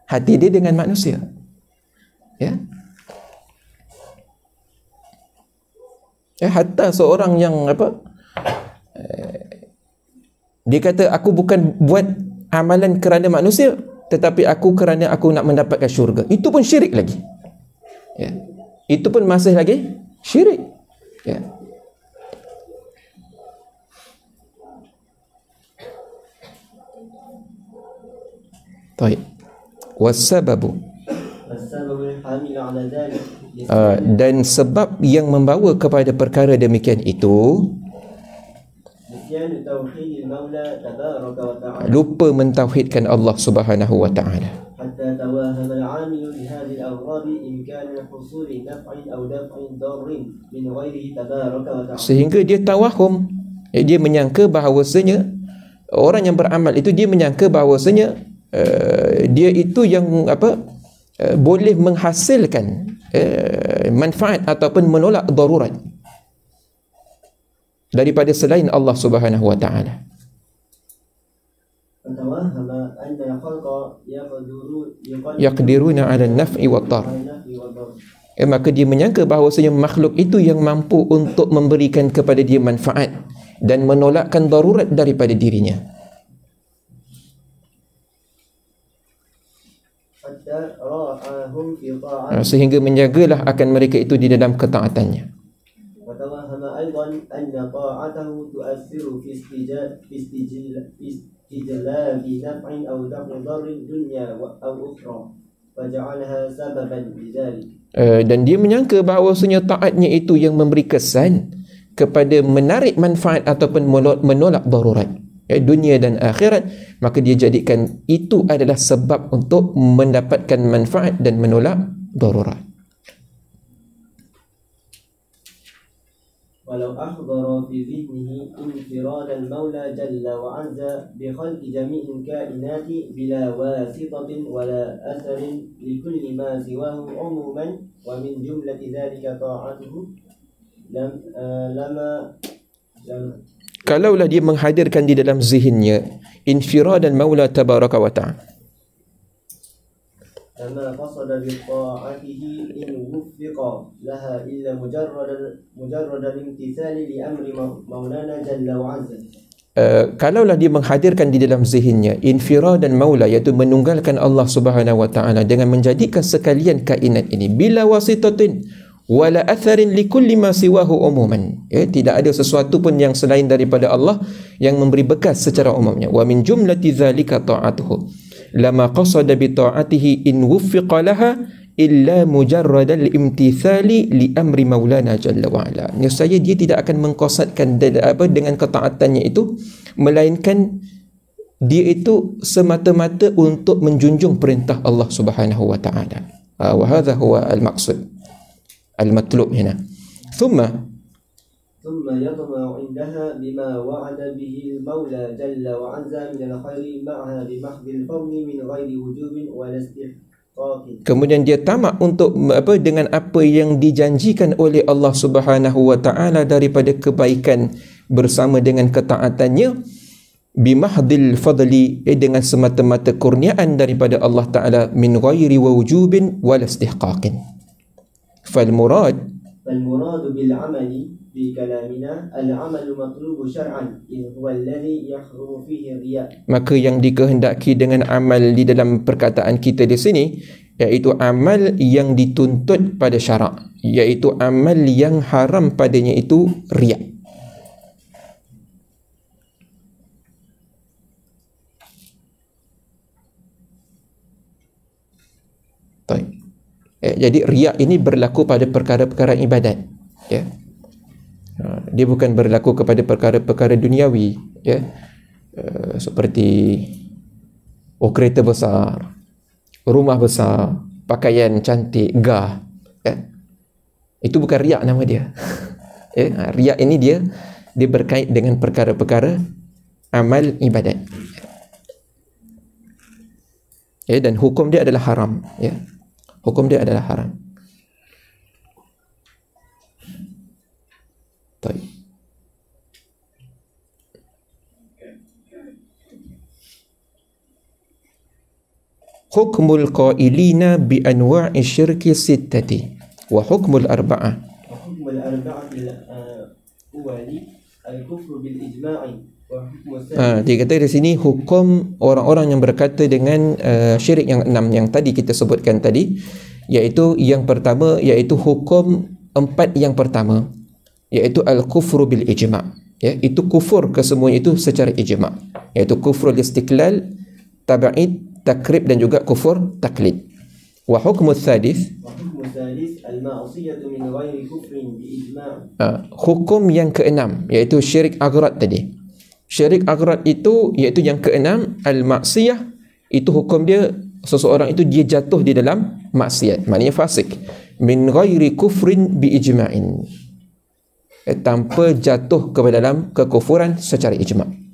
hati dia dengan manusia. Ya. Hatta seorang yang dia kata aku bukan buat amalan kerana manusia, tetapi aku kerana aku nak mendapatkan syurga. Itu pun syirik lagi. Ya. Itu pun masih lagi syirik. Ya. Baik. Wasababu. Dan sebab yang membawa kepada perkara demikian itu, lupa mentauhidkan Allah Subhanahu wa taala. Sehingga dia tawahum, dia menyangka bahawasanya orang yang beramal itu, dia menyangka bahawasanya dia itu yang boleh menghasilkan manfaat ataupun menolak darurat daripada selain Allah Subhanahu wa taala. Yaqdiruna 'ala an-naf'i wad-dar. Maka dia menyangka bahawasanya makhluk itu yang mampu untuk memberikan kepada dia manfaat dan menolakkan darurat daripada dirinya. Sehingga menjagalah akan mereka itu di dalam ketaatannya. Dan dia menyangka bahawasanya taatnya itu yang memberi kesan kepada menarik manfaat ataupun menolak darurat dunia dan akhirat, maka dia jadikan itu adalah sebab untuk mendapatkan manfaat dan menolak darurat. Walau akhdara fi dhihnihi infirad al-Maula jalla wa azza bi khalqi jami'il kainati bila wasitatin wala atharin li kulli ma siwahu umuman wa min jumlati dhalika ta'atuhu kalaulah dia menghadirkan di dalam zihinnya infirad al-Maula tabaraka wa ta'ala, kama qasada bi ta'atihi in wuffiqa laha illa mujarrad al-imtithali li amri maulana jalla wa azza. Kalaulah dia menghadirkan di dalam zihinnya infirad dan maula, iaitu menunggalkan Allah Subhanahu wa taala dengan menjadikan sekalian kainat ini bila wasitatin wala atharin li kulli ma siwahu umuman, tidak ada sesuatu pun yang selain daripada Allah yang memberi bekas secara umumnya. Wa min jumlati dzalika ta'atuhu lama qasada bi ta'atihi in wuffiqa laha illa mujarrad al-imtithali li amri maulana jalla wa ala. Nescaya dia tidak akan mengqasadkan dengan ketaatannya itu, melainkan dia itu semata-mata untuk menjunjung perintah Allah Subhanahu wa taala. Wa hadha huwa al-maqsud al-matlub hina. Thumma يطمع عندها بما وعد به المولى جل وعز من الخير معها بمحض الفضل من غير وجوب ولا استحقاق. Kemudian dia tamak untuk dengan apa yang dijanjikan oleh Allah Subhanahu wa taala daripada kebaikan bersama dengan ketaatannya, bimahdil fadli, dengan semata-mata kurniaan daripada Allah taala, min ghairi wujubin wala istihqaqin. فالمراد بالعمل في كلامنا العمل مطلوب شرعا إن هو الذي يحرم فيه الرياء. Maka yang dikehendaki dengan amal di dalam perkataan kita di sini iaitu amal yang dituntut pada syarak, iaitu amal yang haram padanya itu riya. Baik. Jadi riak ini berlaku pada perkara-perkara ibadat, ya. Dia bukan berlaku kepada perkara-perkara duniawi, ya. Seperti Oh, kereta besar, rumah besar, pakaian cantik, gah. Itu bukan riak nama dia. Riak ini dia berkait dengan perkara-perkara amal ibadat. Dan hukum dia adalah haram. Hukum dia adalah haram. Baik. Hukmul qailina bi anwa'i syirki sittati wa hukmul arba'ah. Wa hukmul arba'atil awali al-kufru bil ijma'i wa hukmu dia kata di sini hukum orang-orang yang berkata dengan syirik yang 6 yang tadi kita sebutkan tadi, iaitu yang pertama, iaitu hukum 4 yang pertama, iaitu al-kufru bil ijma'. Itu kufur kesemuanya itu secara ijma', iaitu kufrul istiqlal, tab'id, takrib dan juga kufur taklid. Wa hukmu tsadis, al-ma'siyatu min ghairi kufrin bi ijma'. Hukum yang keenam, iaitu syirik aghrad tadi. Syirik aghrad itu iaitu yang keenam, al-ma'siyah, itu hukum dia seseorang itu dia jatuh di dalam maksiat, maknanya fasik, min ghairi kufrin bi ijma'in, tanpa jatuh ke dalam kekufuran secara ijma'.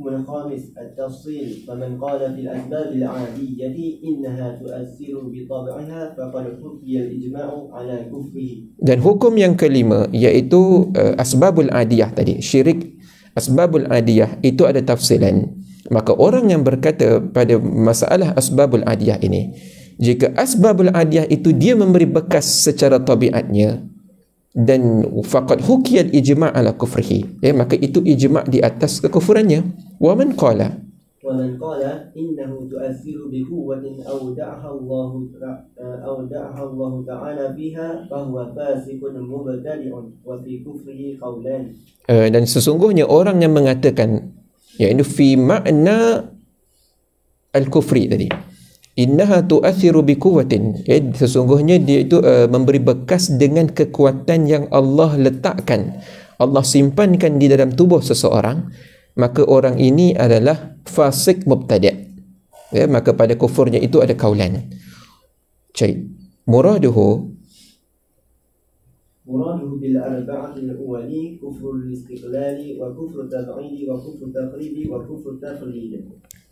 الخامس التفصيل فمن قال في الأسباب العادية إنها تؤثر بطبعها فقد حكي الإجماع على كفره. Dan hukum yang kelima iaitu asbabul adiyah tadi, syirik asbabul adiyah itu ada tafsilan. Maka orang yang berkata pada masalah asbabul adiyah ini, jika asbabul adiyah itu dia memberi bekas secara tabiatnya, dan faqad hukiyal ijma' ala kufrihi, maka itu ijma' di atas kekufurannya. Wa man qala innahu tu'athiru bi quwwatin aw da'aha Allah ta'ala biha fa huwa fasiqun mubtadi'un wa fi kufrihi qawlan. Dan sesungguhnya orang yang mengatakan iaitu fi makna al-kufri tadi, innaha tu'athiru bi quwwatin, sesungguhnya dia itu memberi bekas dengan kekuatan yang Allah letakkan, Allah simpankan di dalam tubuh seseorang, maka orang ini adalah fasik mubtadi'. Maka pada kufurnya itu ada kaulan. Muraduhu bil arba'atil awwali kufrul istiqlali wa kufrut tab'idi wa kufrut taqribi wa kufrut taqlid.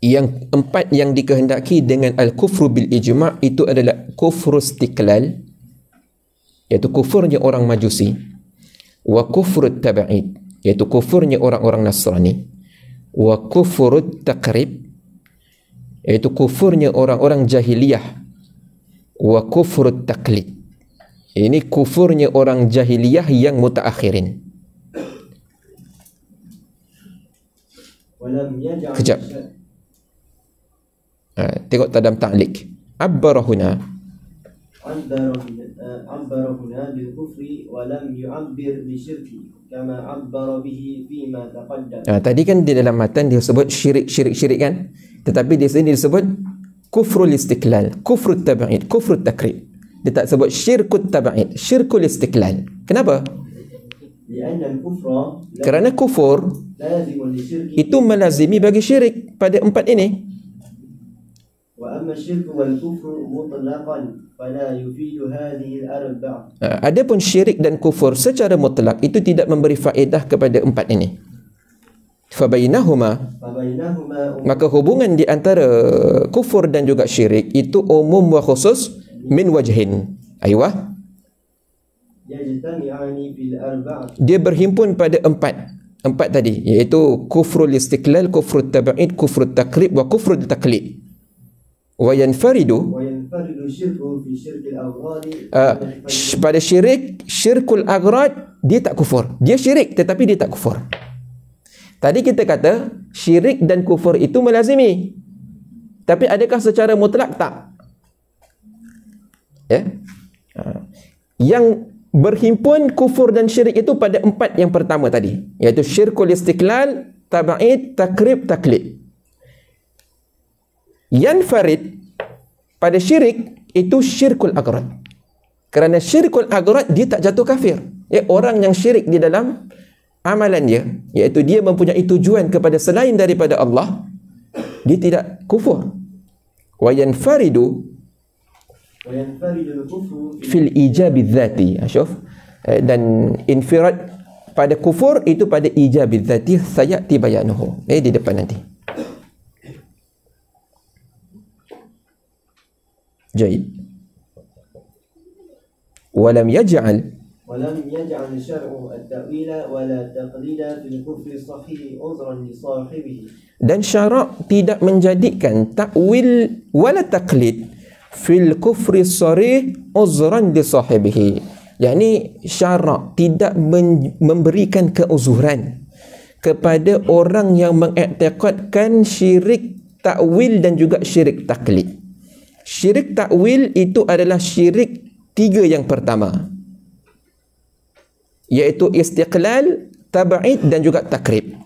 Yang 4 yang dikehendaki dengan al-kufru bil ijma' itu adalah kufru istiqlal, iaitu kufurnya orang Majusi, wa kufrut tab'id, iaitu kufurnya orang-orang Nasrani, wa kufrut taqrib, iaitu kufurnya orang-orang jahiliyah, wa kufrut taqlid, ini kufurnya orang jahiliyah yang mutaakhirin. Kejap, tengok dalam ta'liq, abbarahuna bil kufri wa lam yu'abbir bi syirki kama abbara bihi fima taqaddam. Tadi kan di dalam matan dia sebut syirik kan, tetapi di sini disebut kufrul istiqlal, kufrut tab'id, kufrut takrib. Dia tak sebut syirkut tab'id, syirkul istiqlal. Kenapa? Kerana kufur itu melazimi bagi syirik pada 4 ini. Adapun syirik dan kufur secara mutlak itu tidak memberi faedah kepada 4 ini. Fabainahuma, maka hubungan di antara kufur dan juga syirik itu umum wa khusus min wajhin. Aywa, dia berhimpun pada 4 tadi, iaitu kufrul istiqlal, kufrut tab'id, kufrut takrib wa kufrut taqlid. Wa yanfaridu pada syirik, syirkul aghrad, dia tak kufur, dia syirik tetapi dia tak kufur. Tadi kita kata syirik dan kufur itu melazimi, tapi adakah secara mutlak? Tak. Yang berhimpun kufur dan syirik itu pada 4 yang pertama tadi, iaitu syirkul istiqlal, tab'id, takrib, taklid. Yanfarid pada syirik itu syirkul aghrad. Kerana syirkul aghrad dia tak jatuh kafir. Orang yang syirik di dalam amalan dia, iaitu dia mempunyai tujuan kepada selain daripada Allah, dia tidak kufur. Wa yanfaridu fil ijabi dzati. Syuf. Dan infirad pada kufur itu pada ijabi dzati sayati bayanuhu. Di depan nanti. Jaid. Walam yaj'al الشرع التأويل ولا تقليد في الكفر الصحيح عذرا لصاحبه. Dan syarak tidak menjadikan takwil wala taqlid fil kufri sharih uzran li sahibihi. yakni syarak tidak memberikan keuzuran kepada orang yang mengiktikadkan syirik takwil dan juga syirik taklid. Syirik takwil itu adalah syirik tiga yang pertama, iaitu istiqlal, tab'id dan juga takrib.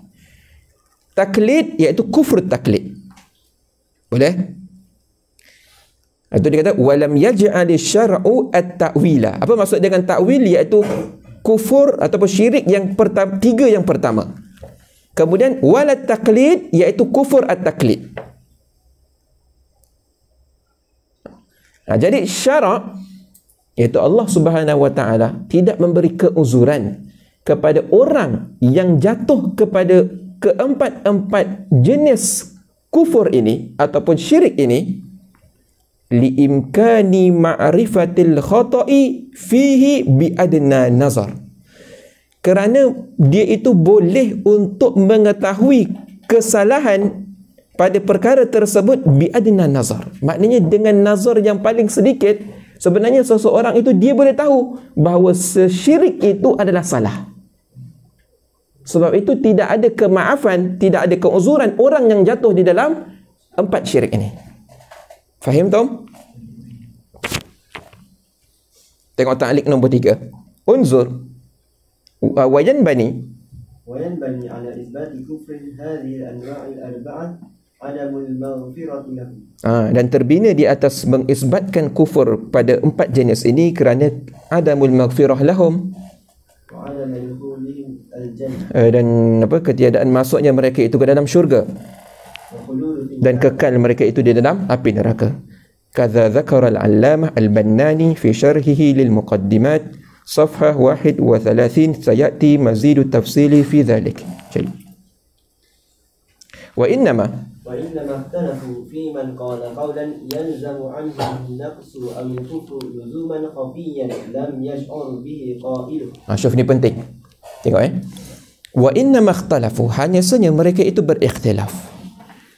Taklid iaitu kufur taklid. Boleh? Itu dia kata walam yaj'al syar'u at-ta'wila. Apa maksud dengan takwil? Iaitu kufur ataupun syirik yang pertama, tiga yang pertama. Kemudian wala taklid iaitu kufur at-taklid. Jadi syarak iaitu Allah Subhanahu wa taala tidak memberi keuzuran kepada orang yang jatuh kepada keempat-empat jenis kufur ini ataupun syirik ini liimkani ma'rifatil khata'i fihi bi'adna nazar, kerana dia itu boleh untuk mengetahui kesalahan pada perkara tersebut bi'adna nazar. Maknanya dengan nazar yang paling sedikit, sebenarnya seseorang itu dia boleh tahu bahawa syirik itu adalah salah. Sebab itu tidak ada kemaafan, tidak ada keuzuran orang yang jatuh di dalam empat syirik ini. Faham Tom? Tengok ta'liq nombor 3. Unzur wa yanbani ala isbati kufrin hadhihi al-anwa' al-arba'ah adamul maghfirati lahu. Dan terbina di atas mengisbatkan kufur pada empat jenis ini kerana adamul maghfirah lahum, dan ketiadaan masuknya mereka itu ke dalam syurga dan kekal mereka itu di dalam api neraka. Kadza dzakara al-allamah al-Bannani fi syarhihi lil muqaddimat safhah 31 sayati mazidu tafsili fi dhalik. Wa innama اختلفوا في من قال قولا يلزم عنه النقص أو الكفر لزوما خفيا لم يشعر به قائله. Syuf ni penting. Tengok Wa innama ikhtalafu, hanya saja mereka itu berikhtilaf.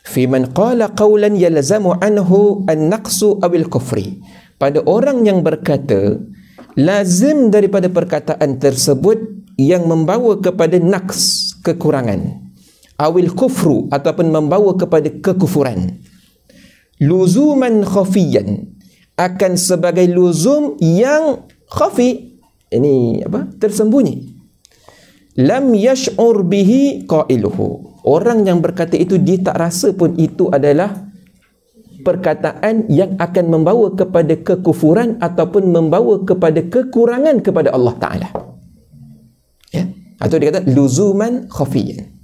Fi man qala qawlan yalzamu anhu an-naqsu aw al-kufri. Pada orang yang berkata lazim daripada perkataan tersebut yang membawa kepada naqs, kekurangan, awil kufru ataupun membawa kepada kekufuran, luzuman khafiyan, akan sebagai luzum yang khafi, ini tersembunyi. Lam yash'ur bihi qailuhu, orang yang berkata itu dia tak rasa pun itu adalah perkataan yang akan membawa kepada kekufuran ataupun membawa kepada kekurangan kepada Allah Ta'ala, ya? Atau dia kata luzuman khafiyan.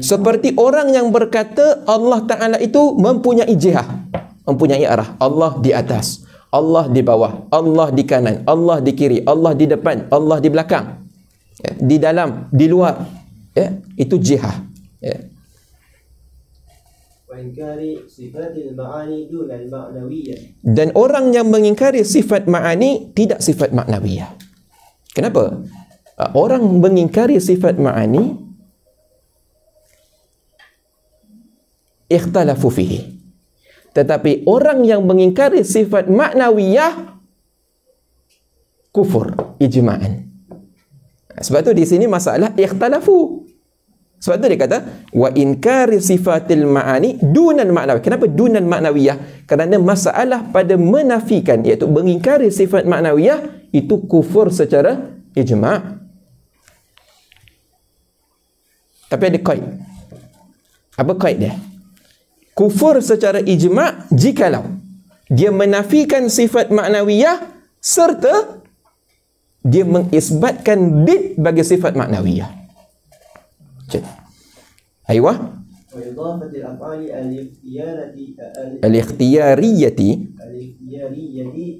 Seperti orang yang berkata Allah Ta'ala itu mempunyai jihah, mempunyai arah. Allah di atas, Allah di bawah, Allah di kanan, Allah di kiri, Allah di depan, Allah di belakang, ya, di dalam, di luar, ya, itu jihah, ya. Dan orang yang mengingkari sifat ma'ani tidak sifat maknawiyah. Kenapa? Orang mengingkari sifat ma'ani ikhtalafu fihi, tetapi orang yang mengingkari sifat maknawiyah kufur ijma'an. Sebab tu di sini masalah ikhtalafu. Sebab tu dia kata wa inkari sifatil ma'ani dunan maknawi. Kenapa dunan maknawiyah? Kerana masalah pada menafikan, iaitu mengingkari sifat maknawiyah, itu kufur secara ijma'. Tapi ada qaid. Apa qaid dia? Kufur secara ijma' jikalau dia menafikan sifat maknawiyah serta dia mengisbatkan did bagi sifat maknawiyah. Aywa. وإضافة الأفعال الاختيارية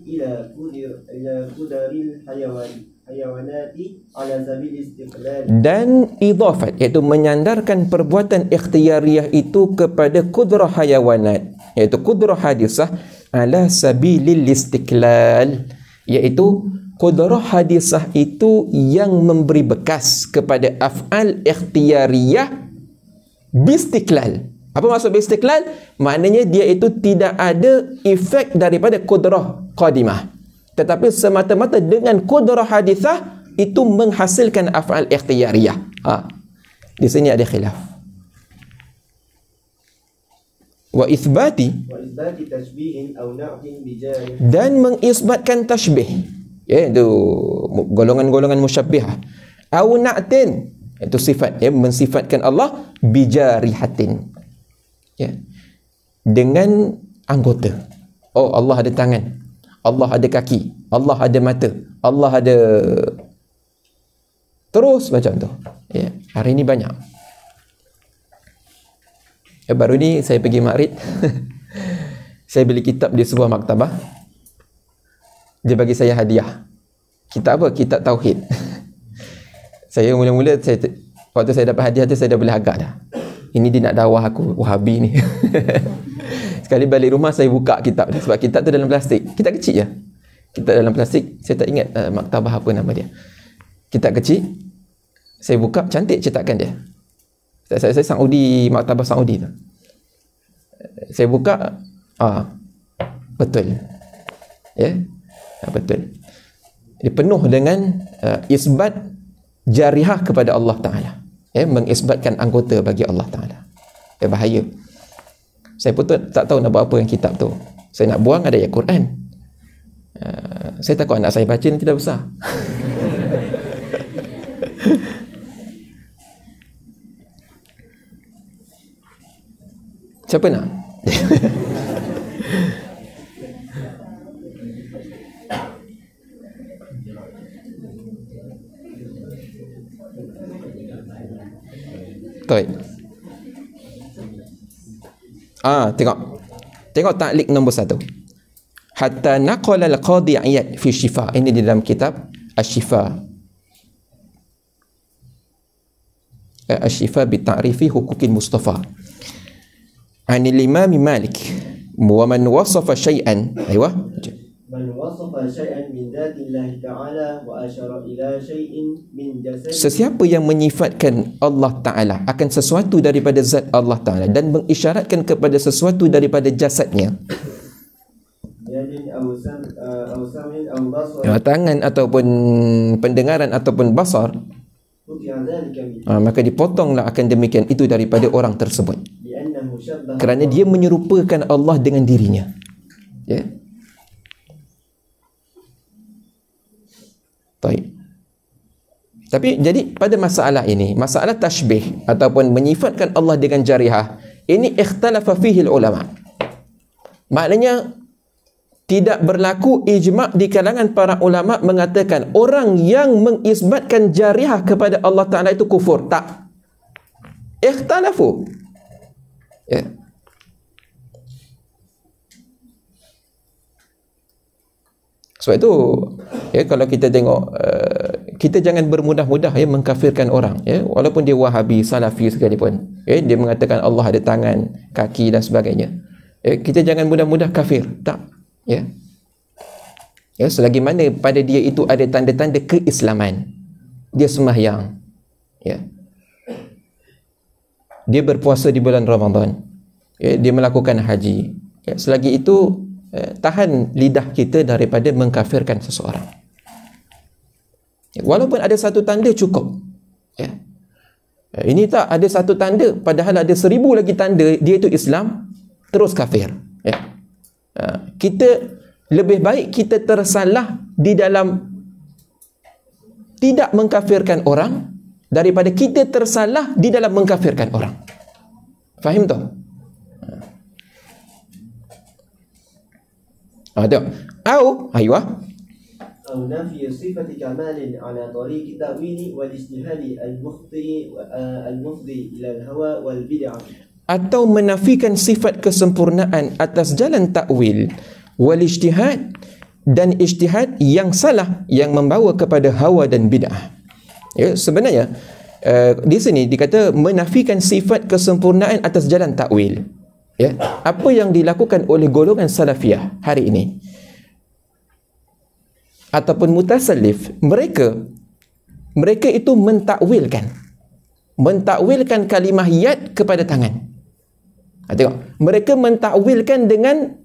إلى قدر الحيوانات على سبيل الاستقلال. Dan idafat, iaitu menyandarkan perbuatan ikhtiyariyah itu kepada kudrah hayawanat, iaitu kudrah hadisah ala sabilil istiqlal, iaitu kudrah hadisah itu yang memberi bekas kepada af'al ikhtiyariyah bistiqlal. Apa maksud bistiqlal? Maknanya dia itu tidak ada efek daripada kudrah qadimah, tetapi semata-mata dengan kudrah hadithah itu menghasilkan af'al ikhtiyariyah. Di sini ada khilaf. Wa itsbati tashbihin aw na'tin bijari, dan mengisbatkan tashbih, iaitu golongan-golongan musyabbihah, au na'tin, itu sifat, mensifatkan Allah bijarihatin, dengan anggota. Oh, Allah ada tangan, Allah ada kaki, Allah ada mata, Allah ada, terus macam tu. Hari ini banyak. Baru ni saya pergi Madrid saya beli kitab di sebuah maktabah. Dia bagi saya hadiah. Kitab apa? Kitab Tauhid. Saya mula-mula, waktu saya dapat hadiah tu, saya dah boleh agak dah. Ini dia nak dakwah aku, Wahabi ni. Sekali balik rumah, saya buka kitab dia. Sebab kitab tu dalam plastik. Kitab kecil je. Kitab dalam plastik. Saya tak ingat maktabah apa nama dia. Kitab kecil. Saya buka, cantik cetakan dia. Saya Saudi, maktabah Saudi tu. Saya buka, betul. Betul. Dia penuh dengan isbat jarihah kepada Allah Ta'ala, mengisbatkan anggota bagi Allah Ta'ala. Bahaya. Saya pun tak tahu nak buat apa yang kitab tu. Saya nak buang, ada ayat Quran. Saya takut anak saya baca nanti dah besar. Siapa nak? Baik. Tengok ta'liq nombor 1. Hatta naqala al-Qadhi Iyad fi Shifa. Ini di dalam kitab Asy-Syifa. Asy-Syifa bi ta'rifi huquqil Mustafa. Anil Imam Malik, wa man wasafa syai'an, man wasafa syai'an min dzatillahi ta'ala wa asyara ila syai'in min jasad. Sesiapa yang menyifatkan Allah Ta'ala akan sesuatu daripada zat Allah Ta'ala dan mengisyaratkan kepada sesuatu daripada jasadnya, tangan ataupun pendengaran ataupun basar, maka dipotonglah akan demikian itu daripada orang tersebut, kerana dia menyerupakan Allah dengan dirinya. Baik. Tapi jadi pada masalah ini, masalah tashbih ataupun menyifatkan Allah dengan jarihah, ini ikhtalafa fihi ulama. Maknanya tidak berlaku ijma' di kalangan para ulama mengatakan orang yang mengisbatkan jarihah kepada Allah Ta'ala itu kufur. Tak. Ikhtalafu. Sebab itu kalau kita tengok, kita jangan bermudah-mudah mengkafirkan orang, walaupun dia Wahabi, Salafi sekalipun, dia mengatakan Allah ada tangan, kaki dan sebagainya, kita jangan mudah-mudah kafir. Tak. Selagi mana pada dia itu ada tanda-tanda keislaman, dia sembahyang, dia berpuasa di bulan Ramadan, dia melakukan haji, selagi itu tahan lidah kita daripada mengkafirkan seseorang. Walaupun ada satu tanda cukup. Ini tak ada satu tanda, padahal ada 1000 lagi tanda dia itu Islam, terus kafir. Kita lebih baik kita tersalah di dalam tidak mengkafirkan orang daripada kita tersalah di dalam mengkafirkan orang. Faham tak? Tengok. Aywa. أو نفي صفة كمال على طريق التأويل والاجتهاد المفضي إلى الهوى والبدع. Atau menafikan sifat kesempurnaan atas jalan takwil wal ijtihad dan ijtihad yang salah yang membawa kepada hawa dan bid'ah. Ya, sebenarnya di sini dikata menafikan sifat kesempurnaan atas jalan takwil. Ya, apa yang dilakukan oleh golongan salafiyah hari ini ataupun mutasallif, mereka itu mentakwilkan kalimah yad kepada tangan. Tengok, mereka mentakwilkan dengan,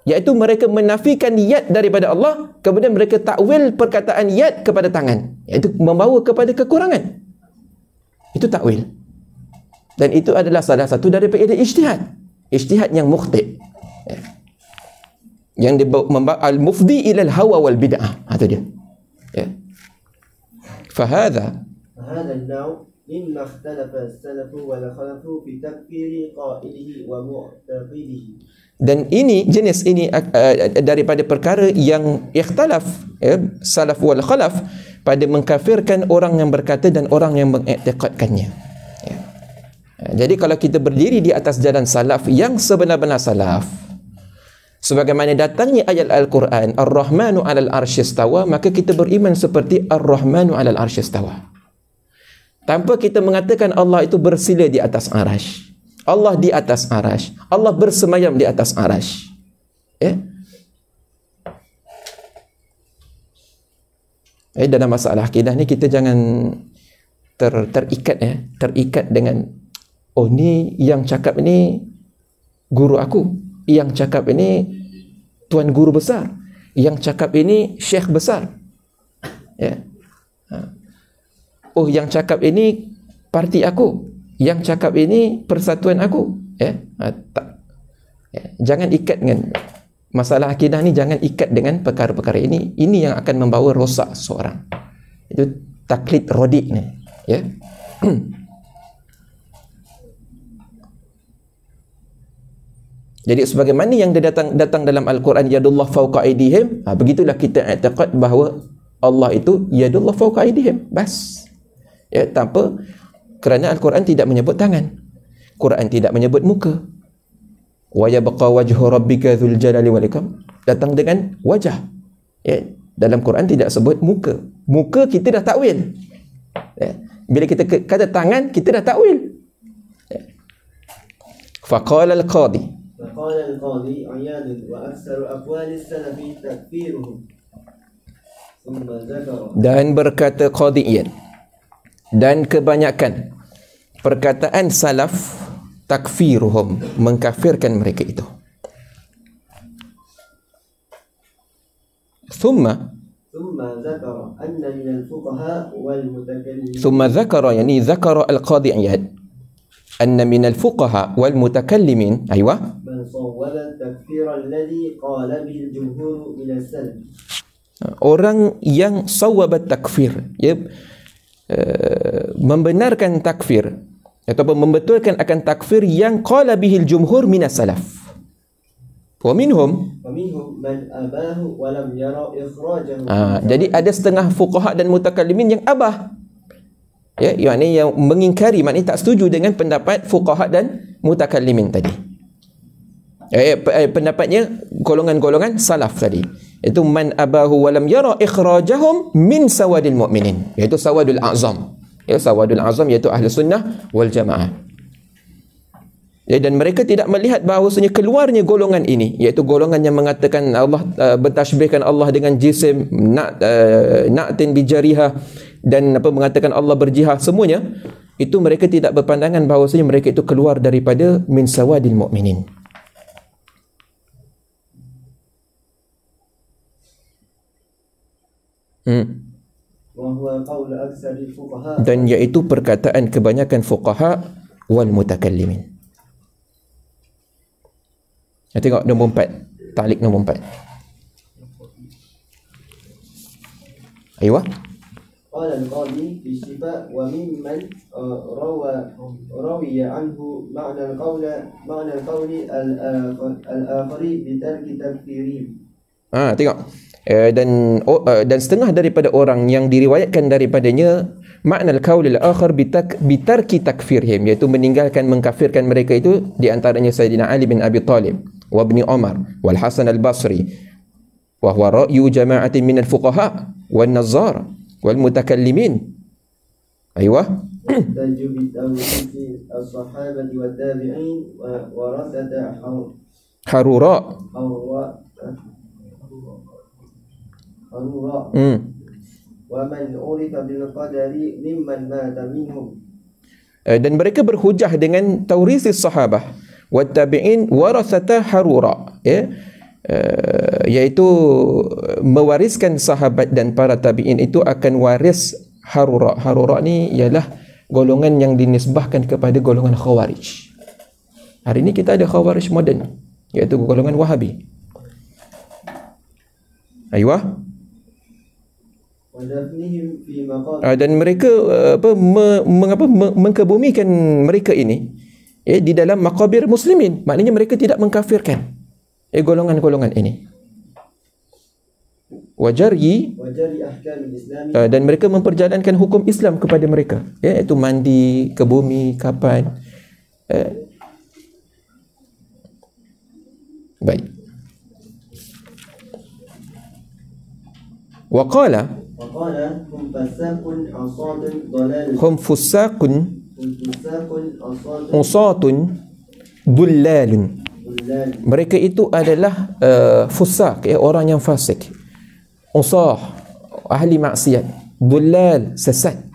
iaitu mereka menafikan yad daripada Allah, kemudian mereka takwil perkataan yad kepada tangan, iaitu membawa kepada kekurangan. Itu takwil. Dan itu adalah salah satu daripada ijtihad yang mukhti', yang membawa al-mufdi ila al-hawa wal bid'ah. Itu dia. Ya. Fahadha النوع مما اختلف السلف والخلف في تكفير قائله ومعتقده. Dan ini, jenis ini daripada perkara yang ikhtilaf, salaf wal khalaf, pada mengkafirkan orang yang berkata dan orang yang mengiktikadkannya. Ya. Jadi kalau kita berdiri di atas jalan salaf yang sebenar-benar salaf, sebagaimana datangnya ayat Al-Quran, Ar-Rahmanu 'alal arsy istawa, maka kita beriman seperti Ar-Rahmanu 'alal arsy istawa. Tanpa kita mengatakan Allah itu bersila di atas arash. Allah di atas arash. Allah bersemayam di atas arash. Ya. Dalam masalah akidah ni kita jangan terikat dengan, oh ni yang cakap ini guru aku, yang cakap ini tuan guru besar, yang cakap ini syekh besar. Ya. Oh, yang cakap ini parti aku, yang cakap ini persatuan aku. Tak. Jangan ikat dengan masalah akidah ni, jangan ikat dengan perkara-perkara ini. Ini yang akan membawa rosak seorang. Itu taklid rodik ni. Ya. Jadi sebagaimana yang datang dalam Al-Quran, yadullah fawqa aydihim, begitulah kita i'tiqad bahawa Allah itu yadullah fawqa aydihim. Bas. Ya, tanpa, kerana Al-Quran tidak menyebut tangan, Quran tidak menyebut muka. Wa yabqa wajhu rabbika dzul jalali wal ikram, datang dengan wajah. Ya, dalam Quran tidak sebut muka. Muka kita dah takwil. Ya, bila kita kata tangan, kita dah takwil. Ya. Faqala al-qadi Iyad wa aktsaru aqwali salafi takfiruhum. Dan berkata Qadi Iyad, dan kebanyakan perkataan salaf takfiruhum, mengkafirkan mereka itu. Thumma ذكر يعني ذكر القاضي عياد أن من الفقهاء والمتكلمين أيوة من صوب التكفير الذي قال به الجمهور من السلف. Orang yang sawab takfir, ya, membenarkan takfir ataupun membetulkan akan takfir yang qala bihil jumhur minas salaf. Wa minhum man abahu wa lam yara ikhrajahu. Jadi ada setengah fuqaha dan mutakallimin yang abah, ya, yakni yang mengingkari, maknanya tak setuju dengan pendapat fuqaha dan mutakallimin tadi. Pendapatnya golongan-golongan salaf tadi, itu man abahu walam yara ikhrajahum min sawadil mu'minin, iaitu sawadul azam. Ya, sawadul azam iaitu ahli sunnah wal jamaah. Ya, dan mereka tidak melihat bahawasanya keluarnya golongan ini, iaitu golongan yang mengatakan Allah, bertasbihkan Allah dengan jisim, na'tin bijariha, dan mengatakan Allah berjihad, semuanya itu mereka tidak berpandangan bahawasanya mereka itu keluar daripada min sawadil mu'minin. Dan iaitu perkataan kebanyakan fuqaha wal mutakallimin. Tengok nombor 4, ta'liq nombor 4. Aywa. Qala al-qadi fi shifa wa mimman rawiya anhu ma'na al-qawli al-akhari bi tarki takfirihim. Tengok. dan setengah daripada orang yang diriwayatkan daripadanya makna al-qaul al-akhar bitarki takfirhim, iaitu meninggalkan mengkafirkan mereka itu, di antaranya Sayyidina Ali bin Abi Talib wa Ibn Umar wal Hasan al-Basri wa huwa ra'yu jama'atin min al-fuqaha wan nazzar wal mutakallimin. Aywa تجب بتوحيد الصحابة والتابعين ورثة حروراء ومن عرف بالقدر ممن مات منهم. Dan mereka berhujah dengan taurisis sahabah wa tabi'in warathata harura, iaitu mewariskan sahabat dan para tabi'in itu akan waris harura. Harura ni ialah golongan yang dinisbahkan kepada golongan Khawarij. Hari ini kita ada Khawarij moden, iaitu golongan Wahabi. Aywa. Dan mereka mengkebumikan mereka ini di dalam maqabir muslimin, maknanya mereka tidak mengkafirkan golongan-golongan ini. Wajari dan mereka memperjalankan hukum Islam kepada mereka, iaitu mandi ke bumi kapan. Baik. Waqala hum fusaqun usatun dullalun. Mereka itu adalah fusaq, orang yang fasik. Usah, ahli maksiat. Dullal, sesat.